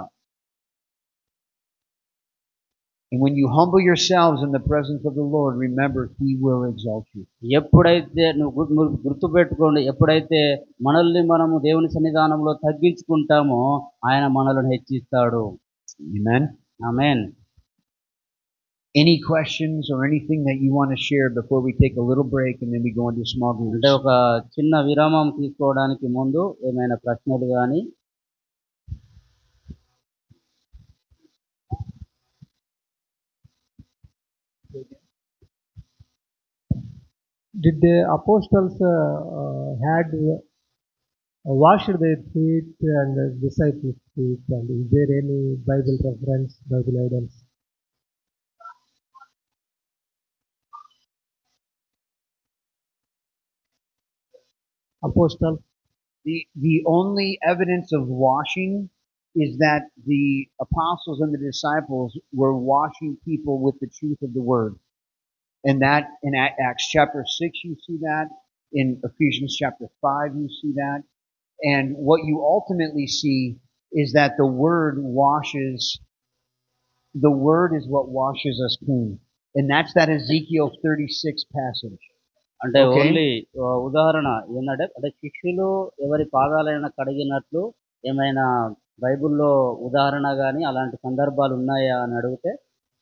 And when you humble yourselves in the presence of the Lord, remember, He will exalt you. ఎప్పుడైతే నువ్వు గుర్తుపెట్టుకోండి, ఎప్పుడైతే మనల్ని మనము దేవుని సన్నిధానంలో తగ్గించుకుంటామో ఆయన మనల్ని హెచ్చిస్తాడు. Amen. Amen. Any questions or anything that you want to share before we take a little break and then we go into small groups? అంటే ఒక చిన్న విరామం తీసుకోవడానికి ముందు ఏమైనా ప్రశ్నలు కానీ? Did the apostles had washed their feet and the disciples' feet, and is there any Bible reference, Bible evidence? Apostle. The only evidence of washing is that the apostles and the disciples were washing people with the truth of the word. And that in Acts chapter 6 you see that, in Ephesians chapter 5 you see that, and what you ultimately see is that the word is what washes us clean. And that's that Ezekiel 36 passage. అంటే Okay. Only ఉదాహరణ ఏంటంటే, అంటే శిష్యులు ఎవరి పాదాలైనా కడిగినట్లు ఏమైనా బైబిల్లో ఉదాహరణ కానీ అలాంటి సందర్భాలు ఉన్నాయా అని అడిగితే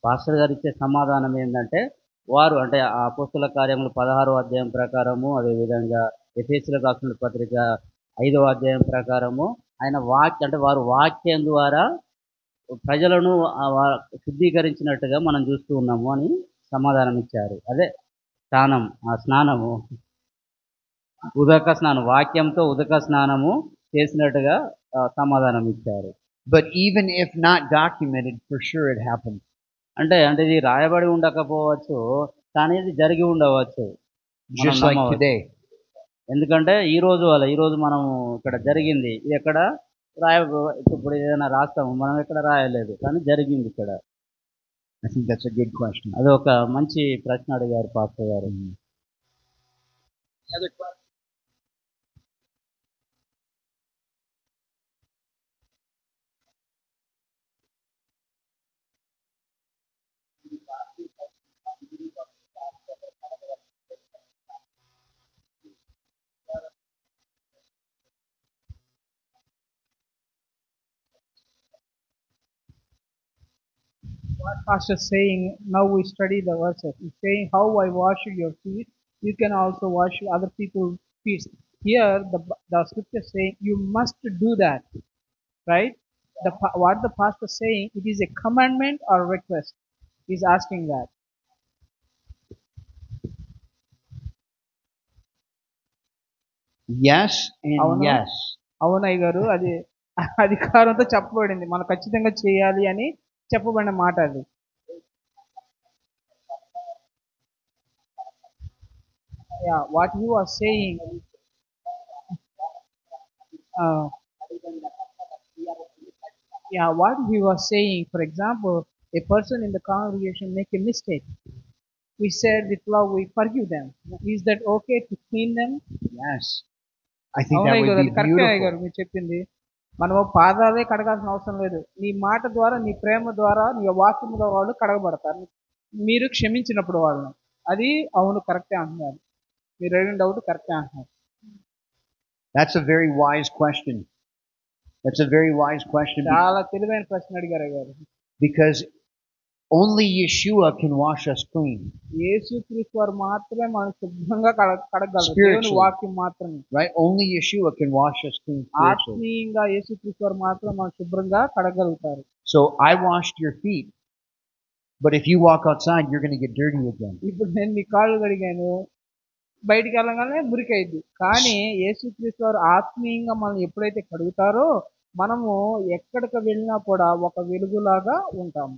పాస్టర్ గారు ఇచ్చే సమాధానం ఏంటంటే, వారు అంటే ఆ అపోస్తుల కార్యములు 16వ అధ్యాయం ప్రకారము, అదేవిధంగా ఎఫెసీయులకు రాసిన పత్రిక 5వ అధ్యాయం ప్రకారము ఆయన అంటే వారు వాక్యం ద్వారా ప్రజలను శుద్ధీకరించినట్టుగా మనం చూస్తూ ఉన్నాము అని సమాధానం ఇచ్చారు. అదే స్నానము, ఉదక స్నానం, వాక్యంతో ఉదక స్నానము చేసినట్టుగా సమాధానం ఇచ్చారు. But even if not documented, for sure it happened. అంటే ఇది రాయబడి ఉండకపోవచ్చు, కానీ ఇది జరిగి ఉండవచ్చు. Just like today. ఎందుకంటే ఈ రోజు మనం ఇక్కడ జరిగింది, ఇది ఎక్కడ ఇప్పుడు ఏదైనా రాస్తాము, మనం ఎక్కడ రాయలేదు, కానీ జరిగింది ఇక్కడ. I think that's a good question. అది ఒక మంచి ప్రశ్న అడిగారు పాస్టర్ గారు. What Pastor is saying, now we study the verses. He's saying, how I wash your feet, you can also wash other people's feet. Here, the scripture is saying, you must do that, right? What the pastor is saying, it is a commandment or request. He's asking that. Yes and అవును. yes. అవునయ్య గారు, అది అధికారంతో చెప్పబడింది, మనం ఖచ్చితంగా చేయాలి అని చెప్పబడిన మాట అది. Yeah, what you are saying, what he was saying, for example, a person in the congregation make a mistake, we said with love we forgive them. Is that okay to clean them? Yes. I think that అవునయ్య would గారు, be అది కరెక్టే అయ్య గారు beautiful. మీరు చెప్పింది. మనము పాదాలే కడగాల్సిన అవసరం లేదు, నీ మాట ద్వారా, నీ ప్రేమ ద్వారా, నీ వాక్యం ద్వారా వాళ్ళు కడగబడతారు, మీరు క్షమించినప్పుడు వాళ్ళని. అది అవును, కరెక్టే అంటున్నారు, మీరు అడిగిన డౌట్ కరెక్టే అంటున్నారు. That's a very wise question. That's a very wise question చాలా తెలివైన ప్రశ్న అడిగారు అయ్య గారు. because only Yeshua can wash us clean. యేసుక్రీస్తు వారు మాత్రమే మనం శుభ్రంగా కడగలరు, దేవుని Spiritually. వాక్యం మాత్రమే. Right? Only Yeshua can wash us clean spiritually. ఆత్మీయంగా యేసుక్రీస్తు వారు మాత్రం మనం శుభ్రంగా కడగలుగుతారు. So I washed your feet, but if you walk outside, you're going to get dirty again. ఇప్పుడు నేను నీ కాళ్ళు కడిగాను, బయటికి వెళ్ళగానే మురికైద్ది. కానీ యేసుక్రీస్తు వారు ఆత్మీయంగా మనం ఎప్పుడైతే కడుగుతారో మనము ఎక్కడికి వెళ్ళినా కూడా ఒక వెలుగులాగా ఉంటాము.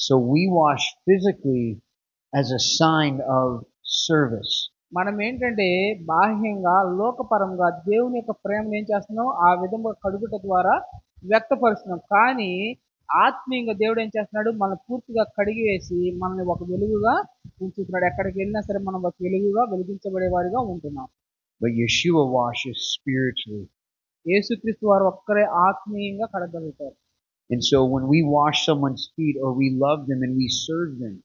So we wash physically as a sign of service. మనం ఏంటంటే బాహ్యంగా లోకపరంగా దేవుని యొక్క ప్రేమను ఏం చేస్తున్నాం ఆ విధంగా కడుగుట ద్వారా వ్యక్తపరుస్తున్నాం. కానీ ఆత్మీయంగా దేవుడు ఏం చేస్తున్నాడు మనం పూర్తిగా కడిగి వేసి మనల్ని ఒక వెలుగుగా ఉంచుతున్నాడు. ఎక్కడికి వెళ్ళినా సరే మనం ఒక వెలుగుగా వెలిగించబడే వారిగా ఉంటున్నాం. But Yeshua washes spiritually. యేసుక్రీస్తు వారు ఒక్కరే ఆత్మీయంగా కడగలుగుతారు. And so when we wash someone's feet or we love them and we serve them,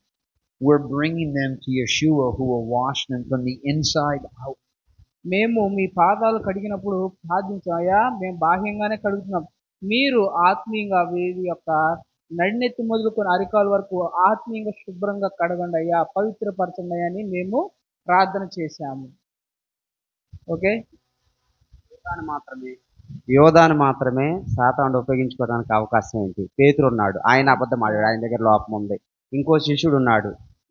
we're bringing them to Yeshua who will wash them from the inside out. మేము మీ పాదాలు కడిగినప్పుడు ప్రార్థించాయా మేము బాహ్యంగానే కడుగుతున్నాం, మీరు ఆత్మీయంగా వీరి యొక్క నడినెత్తి మొదలుకొని అరికాల వరకు ఆత్మీయంగా శుభ్రంగా కడగండి అయ్యా, పవిత్రపరచండి అయ్యా అని మేము ప్రార్థన చేశాము. ఓకే, యోధాను మాత్రమే సాతానుడు ఉపయోగించుకోవడానికి అవకాశం ఏంటి? పేతురు ఉన్నాడు, ఆయన అబద్ధం ఆడాడు, ఆయన దగ్గర లోపం ఉంది. ఇంకో శిష్యుడు ఉన్నాడు,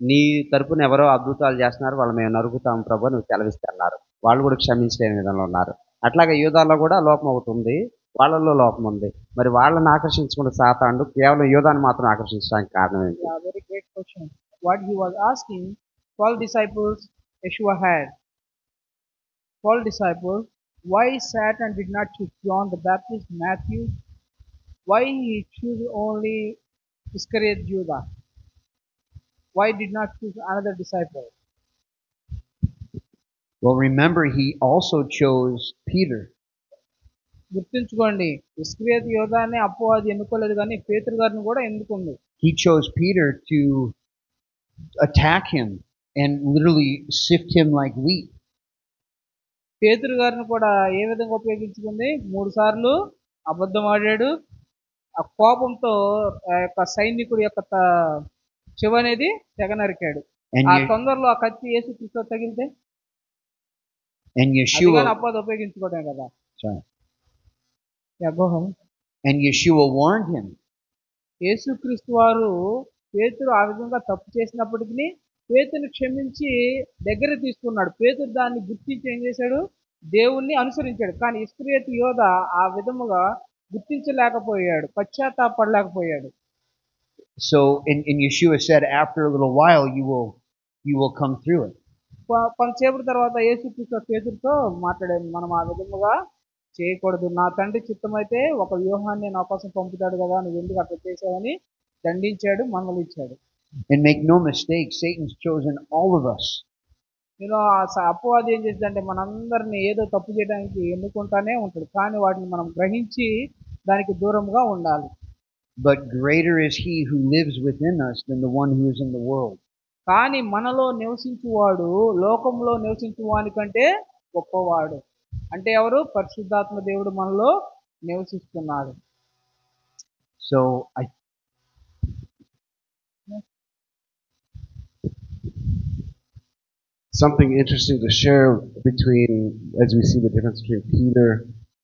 నీ తరపున ఎవరో అద్భుతాలు చేస్తున్నారు, వాళ్ళు మేము నరుగుతాం ప్రభు నువ్వు సెలవిస్తున్నారు, వాళ్ళు కూడా క్షమించలేని విధంలో ఉన్నారు. అట్లాగే యోధాలో కూడా లోపం ఒకటి ఉంది, వాళ్ళల్లో లోపం ఉంది. మరి వాళ్ళని ఆకర్షించుకున్న సాతానుడు కేవలం యోధాను మాత్రం ఆకర్షించడానికి కారణం ఏంటి? Very great question. What he was asking, 12 disciples Yeshua had. 12 disciples. Why Satan did not choose John the Baptist, Matthew? Why he chose only Iscariot Judah? Why did not choose another disciple? Well, remember, he also chose Peter. గుర్తుంచుకోండి, ఇస్కరియోతు యోధానే అపవాది ఎన్నుకోలేదు, కానీ పేతురు గారిని కూడా ఎన్నుకుంది. He chose Peter to attack him and literally sift him like wheat. పేతురు గారిని కూడా ఏ విధంగా ఉపయోగించుకుంది? 3 సార్లు అబద్ధం ఆడాడు. ఆ కోపంతో ఆ యొక్క సైనికుడి యొక్క చెవి అనేది తెగ నరికాడు. ఆ తొందరలో ఆ కత్తి యేసుక్రీస్తు తగిలితే and Yeshua అపవాది ఉపయోగించుకోవడం కదా. sorry. Yeah, go ahead. And Yeshua warned him. యేసుక్రీస్తు వారు పేతురు ఆ విధంగా తప్పు చేసినప్పటికీ పేతురుని క్షమించి దగ్గర తీసుకున్నాడు. పేతురు దాన్ని గుర్తించి ఏం చేశాడు? దేవుణ్ణి అనుసరించాడు. కానీ ఇస్కరియోతు యోధ ఆ విధముగా గుర్తించలేకపోయాడు, పశ్చాత్తాపడలేకపోయాడు. So in Yeshua said, after a little while you will come through it. కొంతసేపటి తర్వాత యేసుక్రీస్తు పేతురుతో మాట్లాడాడు, మనం ఆ విధముగా చేయకూడదు, నా తండ్రి చిత్తమైతే ఒక వ్యూహాన్ని నా కోసం పంపుతాడు కదా, నువ్వు ఎందుకు అట్లా చేసావని దండించాడు, మందలించాడు. And make no mistake, Satan's chosen all of us. నేను అపవాది ఏం చేస్తుందంటే మనందరినీ ఏదో తప్పు చేయడానికి ఎన్నుకుంటానే ఉంటాడు, కానీ వాటిని మనం గ్రహించి దానికి దూరంగా ఉండాలి. But greater is he who lives within us than the one who is in the world. కానీ మనలో నివసించువాడు లోకంలో నివసించువాని కంటే గొప్పవాడు. అంటే ఎవరు? పరిశుద్ధాత్మ దేవుడు మనలో నివసిస్తున్నాడు. So Something interesting to share between, as we see the difference between Peter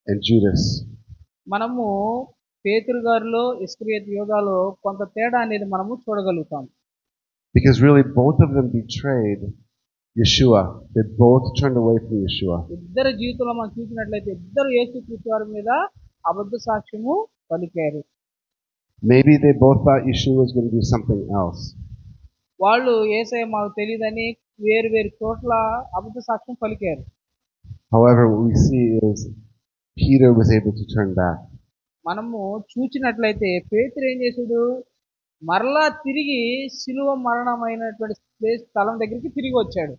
and Judas. మనము పేతురు గారిలో ఇస్కరియోతు యోధాలో కొంత తేడా అనేది మనము చూడగలుగుతాం. Because really both of them betrayed Yeshua. They both turned away from Yeshua. ఇద్దరు జీవితంలో మనం చూసినట్లయితే ఇద్దరు యేసుక్రీస్తు వారి మీద అబద్ధ సాక్ష్యము పలికారు. Maybe they both thought Yeshua was going to do something else. వాళ్ళు యేసయ్య మాకు తెలియదని వేరు వేరు చోట్ల అబద్ధ సాక్ష్యం పలికారు. However, what we see is Peter was able to turn back. మనము చూసినట్లయితే పేతురు ఏం చేశాడు? మరలా తిరిగి శిలువ మరణమైనటువంటి స్థలం దగ్గరికి తిరిగి వచ్చాడు.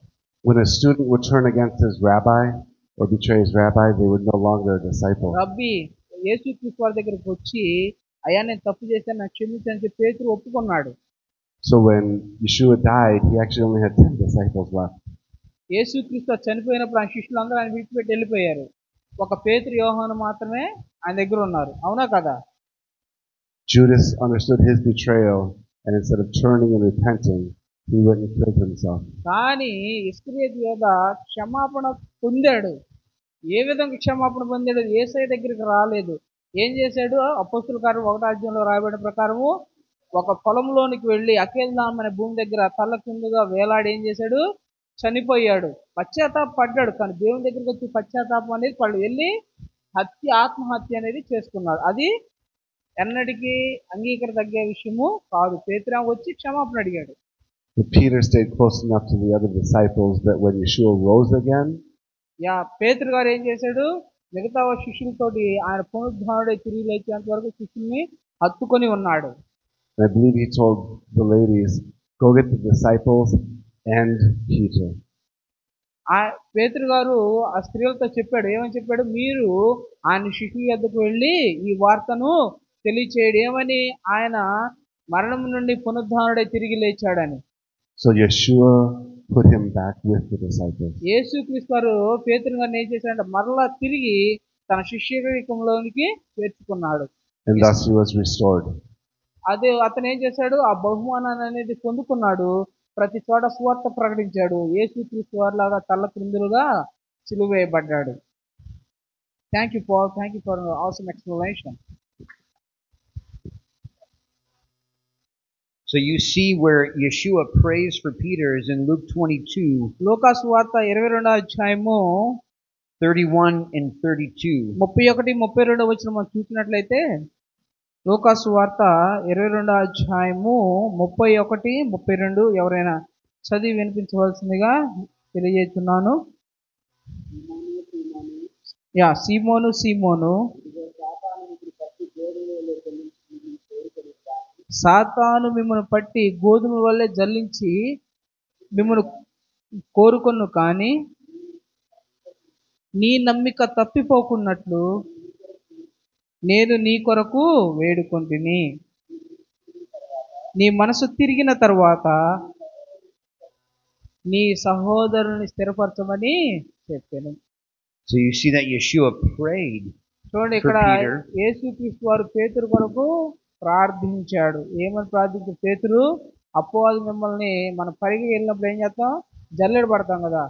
When a student would turn against his rabbi or betray his rabbi, they were no longer a disciple. రబ్బీ యేసుక్రీస్తు వారి దగ్గరికి వచ్చి అయ్యా నేను తప్పు చేశాను నాకు క్షమించని చెప్పి పేతురు ఒప్పుకున్నాడు. So when Yeshua died, he actually only had 10 disciples left. యేసుక్రీస్తు చనిపోయినప్పుడు ఆ శిష్యులందరూ ఆయన విడిచిపెట్టి వెళ్ళిపోయారు. ఒక పేతురు యోహాను మాత్రమే ఆయన దగ్గర ఉన్నారు. అవునా కదా? Judas understood his betrayal, and instead of turning and repenting, he went and killed himself. కానీ ఇస్కరియోతు యోధ క్షమాపణ పొందాడు. ఏ విధంగా క్షమాపణ పొందాడు? యేసయ్య దగ్గరికి రాలేదు. ఏం చేశాడు? అపోస్తుల కార్యం 1వ అధ్యాయంలో రాయబడిన ప్రకారము ఒక పొలంలోనికి వెళ్ళి అకేల్దాం అనే భూమి దగ్గర తల్ల కిందుగా వేలాడి ఏం చేశాడు? చనిపోయాడు. పశ్చాత్తాపడ్డాడు. కానీ దేవుని దగ్గరికి వచ్చి పశ్చాత్తాపం అనేది పడు వెళ్ళి ఆత్మహత్య అనేది చేసుకున్నాడు. అది ఎన్నటికీ అంగీకరించదగ్గ విషయము కాదు. పేతురు వచ్చి క్షమాపణ అడిగాడు. But Peter stayed close enough to the other disciples that when Yeshua rose again, పేతురు గారు ఏం చేశాడు, మిగతా శిష్యులతోటి ఆయన పునరుద్ధానుడై తిరిగి లేచేంత వరకు శిష్యుల్ని హత్తుకొని ఉన్నాడు. I believe he told the ladies, go get the disciples and Peter. పేతురు గారు ఆ స్త్రీలతో చెప్పాడు, ఏమని చెప్పాడు, మీరు ఆయన శిష్యుల యొద్దకు వెళ్ళి ఈ వార్తను తెలియచేయడు, ఏమని, ఆయన మరణం నుండి పునరుద్ధానుడై తిరిగి లేచాడని. So Yeshua put him back with the disciples. యేసుక్రీస్తు వారు పేతురు గారిని ఏం చేశాడంటే మరలా తిరిగి తన శిష్యరికంలోనికి చేర్చుకున్నాడు. And thus he was restored. అదే అతను ఏం చేశాడు, ఆ బహుమానాన్ని అనేది పొందుకున్నాడు, ప్రతి చోట సువార్త ప్రకటించాడు, యేసుక్రీస్తు వారిలాగా తల్ల క్రిందులుగా సిలువ వేయబడ్డాడు. Thank you Paul, thank you for awesome explanation. So you see where Yeshua prays for Peter is in Luke 22, లూకా సువార్త 22వ అధ్యాయము 31 and 32. 31, 32 వచనం మనం చూసినట్లయితే, లూకా సువార్త 22వ అధ్యాయము 31, 32 ఎవరైనా చదివి వినిపించవలసిందిగా తెలియజేస్తున్నాను. సీమోను, సీమోను, సాతాను మిమ్మల్ని పట్టి గోధుమ వల్లే జల్లించి మిమ్మల్ని కోరుకొను, కానీ నీ నమ్మిక తప్పిపోకున్నట్లు నేను నీ కొరకు వేడుకొంటిని. నీ మనసు తిరిగిన తర్వాత నీ సహోదరుని స్థిరపరచమని చెప్పాను. So you see that Yeshua prayed చూడండి, for ఇక్కడ Peter. యేసుక్రీస్తు వారు పేతురు కొరకు ప్రార్థించాడు. ఏమని ప్రార్థించాడు? పేతురు, అపవాది మిమ్మల్ని మనం పరిగి వెళ్ళినప్పుడు ఏం చేస్తాం, జల్లెడ పడతాం కదా,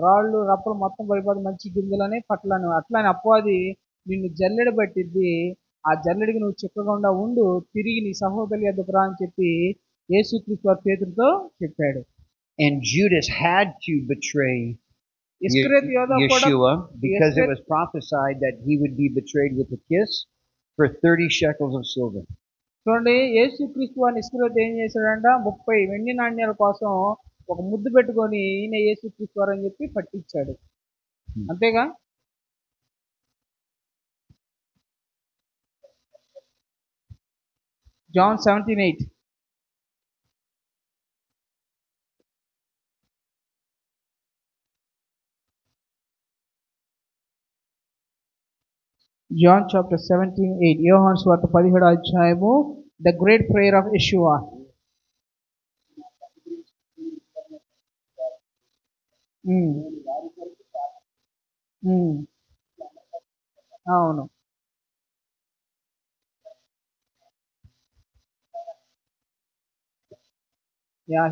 రాళ్ళు రప్పలు మొత్తం పడిపోతే మంచి గింజలని పట్లని, అట్లానే అపవాది నిన్ను జల్లెడ పట్టిద్ది, ఆ జల్లెడికి నువ్వు చిక్కకుండా ఉండు, తిరిగి నీ సహోదరుల యొద్దకు రా అని చెప్పి యేసుక్రీస్తు వారు పేతురుతో చెప్పాడు. And Judas had to betray ఇస్కరియోతు యోధ కూడా, Yeshua because it was prophesied that he would be betrayed with a kiss for 30 shekels of silver. చూడండి, యేసుక్రీస్తు వారిని ఇస్కరియోతు ఏం చేశాడంట, 30 వెండి నాణ్యాల కోసం ఒక ముద్దు పెట్టుకొని ఈయన యేసుక్రీస్తు వారు అని చెప్పి పట్టించాడు. అంతేగా? John 17:8. John chapter 17:8. యోహాను సువార్త 17వ అధ్యాయము, the great prayer of Yeshua. అవును.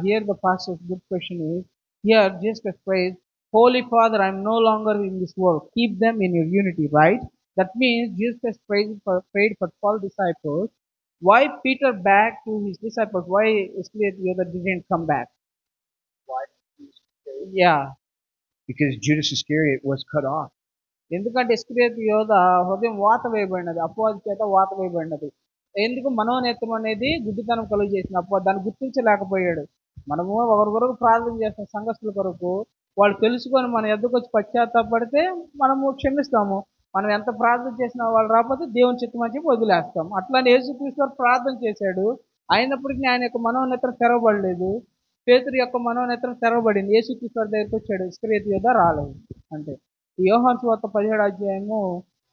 Here the pastor's good question is, here Jesus prays, Holy Father, I am no longer in this world, keep them in your unity, right? That means Jesus prayed for 12 disciples. Why Peter back to his disciples? Why the other didn't come back? Yeah. Because Judas Iscariot was cut off. ఎందుకంటే ఇస్కరియోతు యోధ హృదయం వాత వేయబడినది, అపవాది చేత వాత వేయబడినది. ఎందుకు? మనోనేత్రం అనేది గుడ్డితనం కలుగు చేసిన అపవాది దాన్ని గుర్తించలేకపోయాడు. మనము ఒకరి కొరకు ప్రార్థన చేస్తాం సంఘస్థుల కొరకు, వాళ్ళు తెలుసుకొని మన ఎద్దకు వచ్చి పశ్చాత్తాపడితే మనము క్షమిస్తాము. మనం ఎంత ప్రార్థన చేసినా వాళ్ళు రాకపోతే దేవుని చిత్తం అని చెప్పి వదిలేస్తాం. అట్లానే యేసుక్రీస్తు ప్రార్థన చేశాడు, అయినప్పటికీ ఆయన యొక్క మనోనేత్రం తెరవబడలేదు. పేతురు యొక్క మనోనేత్రం తెరవబడింది, యేసుక్రీస్తు దగ్గరికి వచ్చాడు, ఇస్కరియోతు యోధ రాలేదు. అంటే యోహాను సువార్త 17వ అధ్యాయము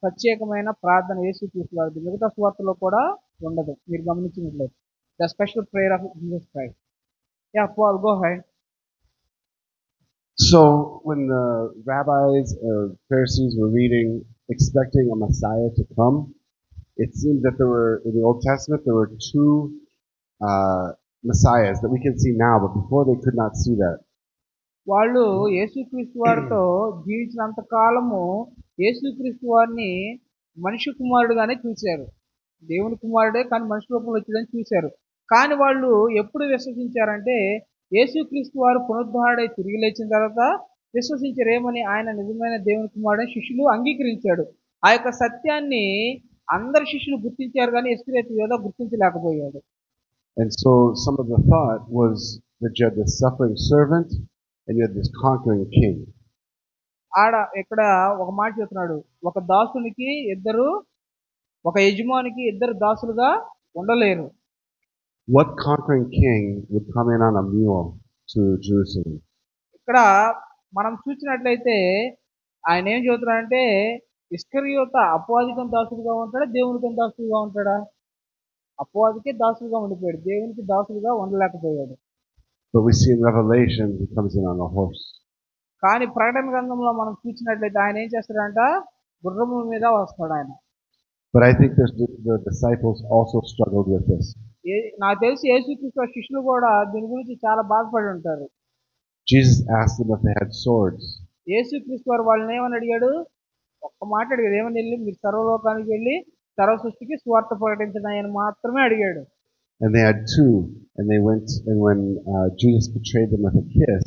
ప్రత్యేకమైన ప్రార్థన యేసుక్రీస్తు వారిది, మిగతా సువార్తలో కూడా ఉండదు మీరు గమనించినట్లయితే. The special prayer of Jesus Christ. Yeah Paul, go head. So when the rabbis or Pharisees were reading, expecting a Messiah to come, it seems that there were, in the Old Testament, there were two Messiahs that we can see now, but before they could not see that. వాళ్ళు యేసుక్రీస్తు వారితో జీవించినంత కాలము యేసుక్రీస్తు వారిని మనిషి కుమారుడుగానే చూశారు. దేవుని కుమారుడే కానీ మనిషి రూపంలో వచ్చాడని చూశారు. కానీ వాళ్ళు ఎప్పుడు విశ్వసించారంటే యేసుక్రీస్తు వారు పునరుద్ధారుడై తిరిగి లేచిన తర్వాత విశ్వసించారు. ఏమని? ఆయన నిజమైన దేవుని కుమారుడని శిష్యులు అంగీకరించాడు. ఆ యొక్క సత్యాన్ని అందరు శిష్యులు గుర్తించారు, కానీ ఇస్కరియోతు యోధ గుర్తించలేకపోయాడు. And so some of the thought was that you had this suffering servant and you had this conquering king. ఇక్కడ ఒక మాట చెప్తున్నాడు, ఒక దాసునికి ఇద్దరు, ఒక యజమానికి ఇద్దరు దాసులుగా ఉండలేరు. What conquering king would come in on a mule to Jerusalem? ఇక్కడ మనం చూసినట్లయితే ఆయన ఏం చెబుతున్నాడంటే, ఇస్కరియోత అపవాదికం దాసుడుగా ఉంటాడా, దేవునికి దాసుడుగా ఉంటాడా? అపవాదికే దాసుడుగా ఉండిపోయాడు, దేవునికి దాసుడుగా ఉండలేకపోయాడు. But we see in Revelation he comes in on a horse. కానీ ప్రకటన గ్రంథంలో మనం చూసినట్లయితే ఆయన ఏం చేస్తాడంట, గుర్రము మీద వస్తాడు ఆయన. But I think the disciples also struggled with this. నాకు తెలిసి యేసుక్రీస్తు శిష్యులు కూడా దీని గురించి చాలా బాధపడి ఉంటారు. Jesus asked them if they had swords. యేసుక్రీస్తు వారు వాళ్ళని ఏమని అడిగాడు? ఒక్క మాట అడిగాడు, ఏమని వెళ్ళి మీరు సర్వలోకానికి వెళ్ళి సర్వ సృష్టికి స్వార్థ ప్రకటించడం అని మాత్రమే అడిగాడు. And they had two, and they went, and when Judas betrayed them with a kiss,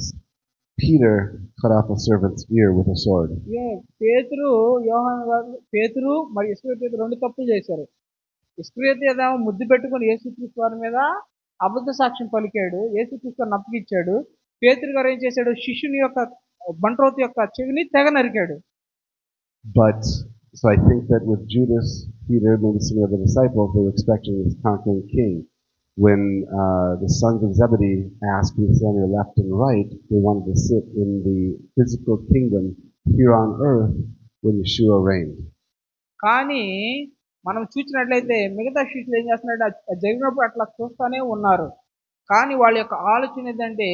Peter cut off a servant's ear with a sword. పేతురు మరి ఇస్కరియోతు రెండు తప్పులు చేశారు. ఇస్కరియోతు ముద్దు పెట్టుకుని యేసుక్రీస్తు వారి మీద అబద్ధ సాక్ష్యం పలికాడు, యేసుక్రీస్తు నప్పగిచ్చాడు. పేతురు గారు ఏం చేశాడు, శిష్యుని యొక్క బంట్రోతు యొక్క చెవిని తెగ నరికాడు. But so I think that with Judas, Peter, maybe some of the disciples, they were expecting this conquering king. When the sons of Zebedee asked who sat on your left and right, they wanted to sit in the physical kingdom here on earth when Yeshua reigned. కానీ మనం చూసినట్లయితే మిగతా శిష్యులు ఏం చేస్తున్నారంటే జరిగినప్పుడు అట్లా చూస్తూనే ఉన్నారు. కానీ వాళ్ళ యొక్క ఆలోచన ఏంటంటే,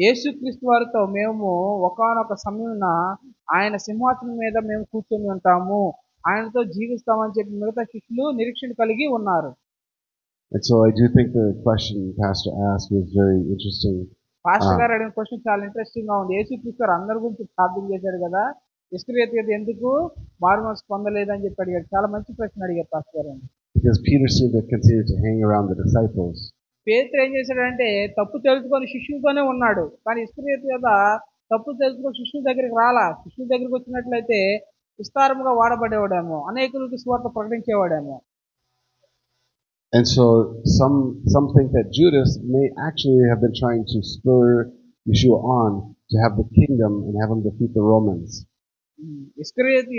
యేసుక్రీస్తు వారితో మేము ఒకానొక సమయంలో ఆయన సింహాసనం మీద మేము కూర్చొని ఉంటాము, ఆయనతో జీవిస్తామని చెప్పి మిగతా శిష్యులు నిరీక్షణ కలిగి ఉన్నారు. And so I do think the question Pastor asked was very interesting. Pastor గారు అడిగిన క్వశ్చన్ చాలా ఇంట్రెస్టింగ్ గా ఉంది. యేసుక్రీస్తు గారు అందరి గురించి ప్రార్థన చేశాడు కదా, ఇస్కరియోతు ఎందుకు మారుమనసు పొందలేదని చెప్పి అడిగాడు. చాలా మంచి ప్రశ్న అడిగారు పాస్టర్ గారు. Because Peter seemed to continue to hang around the disciples. పేతురు ఏం చేశాడంటే తప్పు తెలుసుకొని శిష్యులతోనే ఉన్నాడు, కానీ ఇస్కరియోతు తప్పు తెలుసుకొని శిష్యుల దగ్గరికి రాలా. శిష్యుల దగ్గరికి వచ్చినట్లయితే విస్తారముగా వాడబడేవాడేమో, అనేకులకు సువార్త ప్రకటించేవాడేమో. And so some think that Judas may actually have been trying to spur Yeshua on to have the kingdom and have him defeat the Romans. ఇస్కరియోతు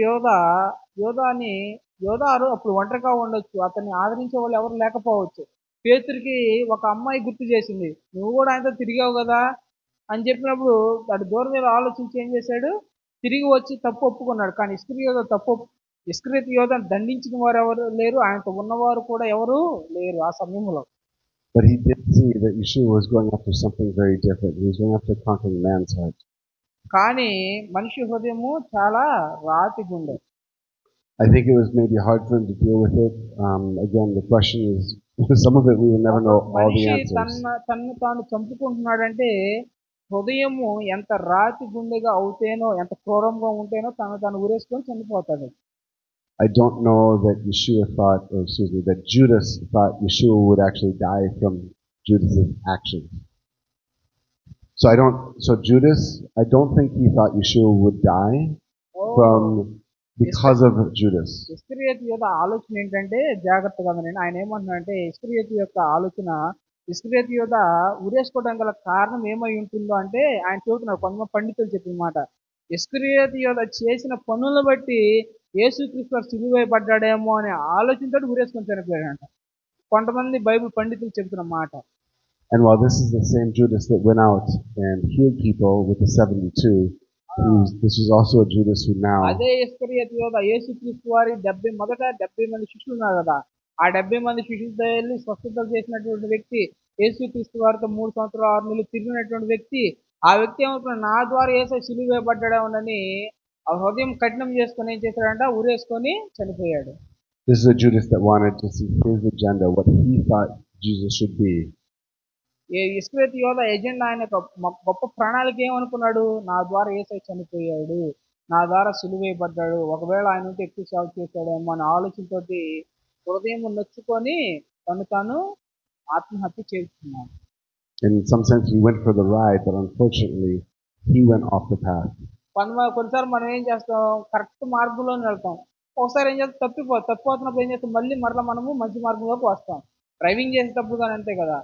యోధారు అప్పుడు ఒంటరిగా ఉండొచ్చు, అతన్ని ఆదరించే వాళ్ళు ఎవరు లేకపోవచ్చు. పేతురికి ఒక అమ్మాయి గుర్తు చేసింది, నువ్వు కూడా ఆయనతో తిరిగావు కదా అని చెప్పినప్పుడు వాడు దూరం మీద ఆలోచించి ఏం చేశాడు, తిరిగి వచ్చి తప్పు ఒప్పుకున్నాడు. కానీ ఇస్కరియోతు దండించిన వారు ఎవరు లేరు, ఆయనతో ఉన్నవారు కూడా ఎవరు లేరు ఆ సమయంలో. But he did see that Yeshua was going after something very different. He was going after conquering man's heart. కానీ మనిషి హృదయము చాలా రాతి గుండె. I think it was maybe hard for him to deal with it. Again, the question is, some of it we will never know all the answers. తన్ను తాను చంపుకుంటున్నాడంటే హృదయము ఎంత రాతి గుండెగా అవుతేనో, ఎంత క్రూరంగా ఉంటేనో తను ఊరేసుకొని చనిపోతాడు. I don't know that that Judas thought Yeshua would actually die from Judas's actions. So Judas, I don't think he thought Yeshua would die because of Judas. ఇస్కరియోతు యొక్క ఆలోచన ఏంటంటే, జాగ్రత్తగా వినండి, ఆయన ఏమంటున్నాడంటే ఇస్కరియోతు యొక్క ఆలోచన, ఇస్కరియోతు యొక్క ఉరేసుకోవడం గల కారణం ఏమై ఉంటుందో అంటే ఆయన చెబుతున్నారు, కొంతమంది పండితులు చెప్పిన మాట. ఇస్కరియోతు యొక్క చేసిన పనులను బట్టి యేసుక్రీస్తు సిలువేయబడ్డాడేమో అనే ఆలోచనతో ఉరేసుకొని చనిపోయాడంట. కొంతమంది బైబిల్ పండితులు చెబుతున్న మాట. And while this is the same Judas that went out and healed people with the 72, this was also a Judas who now. అదే ఇస్కరియోతు యేసుక్రీస్తు వారి 70 మంది శిష్యులు ఉన్నారు కదా, ఆ 70 మంది శిష్యులతో వెళ్ళి స్వస్థతలు చేసినటువంటి వ్యక్తి, యేసుక్రీస్తు వారితో 3 సంవత్సరాలు 6 నెలలు తిరిగినటువంటి వ్యక్తి, ఆ వ్యక్తి ఏమవుతున్నాడు, నా ద్వారా యేసు సిలువేయబడ్డాడేమోనని ఆ హృదయం కఠినం చేసుకొని ఏం చేశాడంట, ఊరేసుకొని చనిపోయాడు. This is a Judas that wanted to see his agenda, what he thought Jesus should be. ఇస్కరియోతు ఎజెండా, ఆయన గొప్ప ప్రణాళిక ఏమనుకున్నాడు, నా ద్వారా యేసు చనిపోయాడు, నా ద్వారా సిలువేయబడ్డాడు, ఒకవేళ ఆయన ఉంటే ఎక్కువ సేవ చేశాడేమో అనే ఆలోచనతో హృదయం నొచ్చుకొని తాను ఆత్మహత్య చేసుకున్నాడు. In some sense he went for the ride, but unfortunately he went off the path. కొన్నిసార్లు మనం ఏం చేస్తాం, కరెక్ట్ మార్గంలోనే వెళ్తాం, ఒకసారి ఏం చేస్తాం తప్పిపోతున్నప్పుడు ఏం చేస్తాం, మళ్ళీ మరలా మనము మంచి మార్గంలోకి వస్తాం. డ్రైవింగ్ చేసేటప్పుడు కానీ అంతే కదా,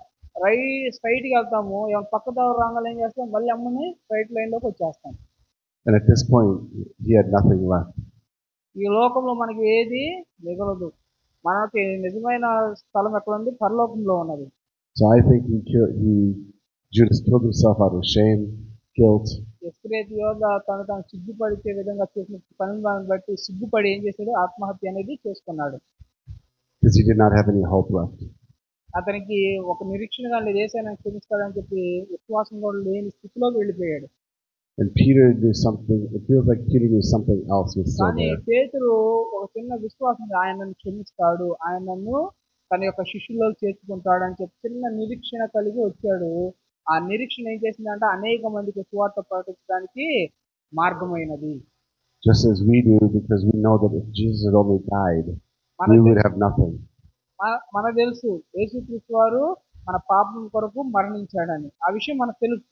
స్ట్రైట్గా వెళ్తాము, ఏమైనా పక్క దారి రాగానే ఏం చేస్తాం, మళ్ళీ అమ్మని స్ట్రైట్ లైన్లోకి వచ్చేస్తాం. And at this point, he had nothing left. ఈ లోకంలో మనకి ఏది మిగలదు. మనకి నిజమైన స్థలం ఎక్కడ ఉంది? పరలోకంలో ఉన్నది. So I think Judas killed himself out of shame, guilt, ఇస్కరియోతు యోధ తను సిగ్గుపడిచే విధంగా చేసిన పనులను బట్టి సిగ్గుపడి ఏం చేశాడు? ఆత్మహత్య అనేది చేసుకున్నాడు. because he did not have any hope left. అతనికి ఒక నిరీక్షణ కానీ ఏసైనా క్షమిస్తాడని చెప్పి విశ్వాసం కూడా లేని స్థితిలోకి వెళ్ళిపోయాడు. And Peter knew something. It feels like Peter knew something else was still కానీ there. పేతురు ఒక చిన్న విశ్వాసం, ఆయన నన్ను క్షమిస్తాడు, ఆయన నన్ను తన యొక్క శిష్యుల్లో చేర్చుకుంటాడు అని చెప్పి చిన్న నిరీక్షణ కలిగి వచ్చాడు. ఆ నిరీక్షణ ఏం చేసిందంటే అనేక మందికి సువార్త ప్రకటించడానికి మార్గమైనది. Just as we do, because we know that if Jesus had only died, we మనకు would have nothing. మనకు తెలుసు యేసుక్రీస్తు వారు మన పాపం కొరకు మరణించాడని, ఆ విషయం మనకు తెలుసు.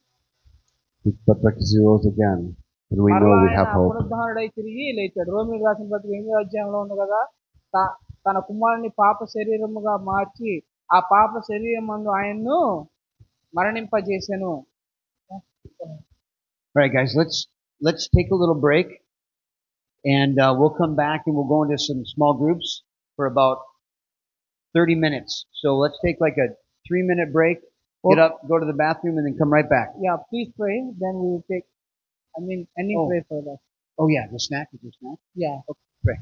But because he rose again, and we know మరలా we ఆయన have hope. పునరుద్ధరణుడై తిరిగి లేచాడు. రోమిలకు రాసిన పత్రిక 8వ అధ్యాయంలో ఉంది కదా, తన కుమారుని పాప శరీరముగా మార్చి ఆ పాప శరీరం నందు ఆయన్ను మరణింపజేసెను. All right, guys, let's take a little break, and we'll come back and we'll go into some small groups for about 30 minutes. So let's take like a 3-minute break, get up, go to the bathroom, and then come right back. Yeah, please pray. Then we will take, pray for that. Oh yeah, the snack is your snack. Yeah. Okay, pray.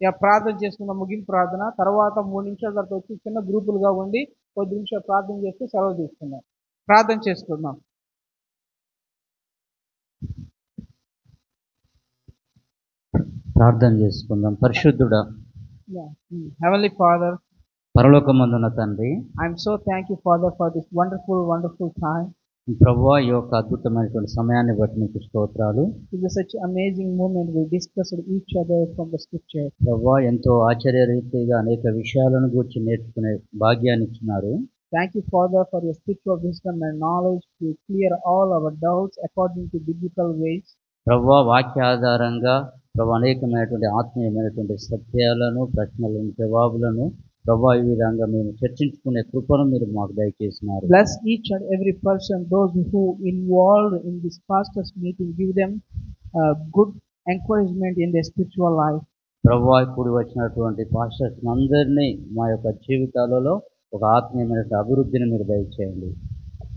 Yeah, ప్రార్థన చేసుకున్న ముగింపు ప్రార్థన తర్వాత 3 నిమిషాల తర్వాత వచ్చి చిన్న గ్రూపులుగా ఉండి కొద్ది నిమిషాలు ప్రార్థన చేస్తూ సెలవు తీసుకుందాం. ప్రార్థన చేసుకుందాం. ప్రార్థన చేసుకుందాం. పరిశుద్ధుడా, హెవెన్లీ ఫాదర్, పరలోకమందున్న తండ్రి, I'm so thank you father for this wonderful time. ప్రభువా, ఈ యొక్క అద్భుతమైనటువంటి సమయాన్ని బట్టి నీకు స్తోత్రాలు. It was such amazing moment. We discussed each other from the scripture. ప్రభువా, ఎంతో ఆశ్చర్యరీతిగా అనేక విషయాలను గురించి నేర్చుకునే భాగ్యాన్ని ఇచ్చినారు. Thank you, Father, for your spiritual wisdom and knowledge to clear all our doubts according to biblical ways. ప్రభువా, వాక్య ఆధారంగా అనేకమైనటువంటి ఆత్మీయమైనటువంటి సత్యాలను, ప్రశ్నలను, జవాబులను ప్రభువా ఈ విధంగా మేము చర్చించుకునే కృపను మీరు మాకు దయచేసినారు. Bless each and every person, those who involved in this pastors meeting, give them good encouragement in their spiritual life. ప్రభువా, కూడి వచ్చినటువంటి పాస్టర్స్ అందరినీ మా యొక్క జీవితాలలో ఒక ఆత్మీయమైన అభివృద్ధిని మీరు దయచేయండి.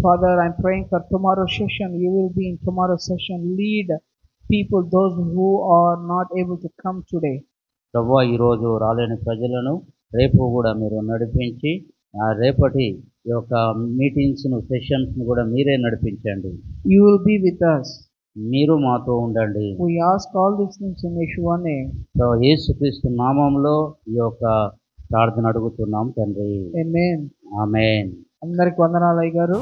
Father, I'm praying for tomorrow's session. You will be in tomorrow's session. Lead people, those who are not able to come today. ప్రభువా, ఈరోజు రాలేని ప్రజలను రేపు కూడా మీరు నడిపించి ఆ రేపటి యొక్క మీటింగ్స్ను, సెషన్స్ను కూడా మీరే నడిపించండి. You will be with us. మీరు మాతో ఉండండి. We ask all these things in Yeshua name. యేసుక్రీస్తు నామములో ఈ యొక్క ప్రార్థన అడుగుతున్నాం తండ్రి. Amen. ఆమేన్. అందరికి వందనాలు అయ్యగారు.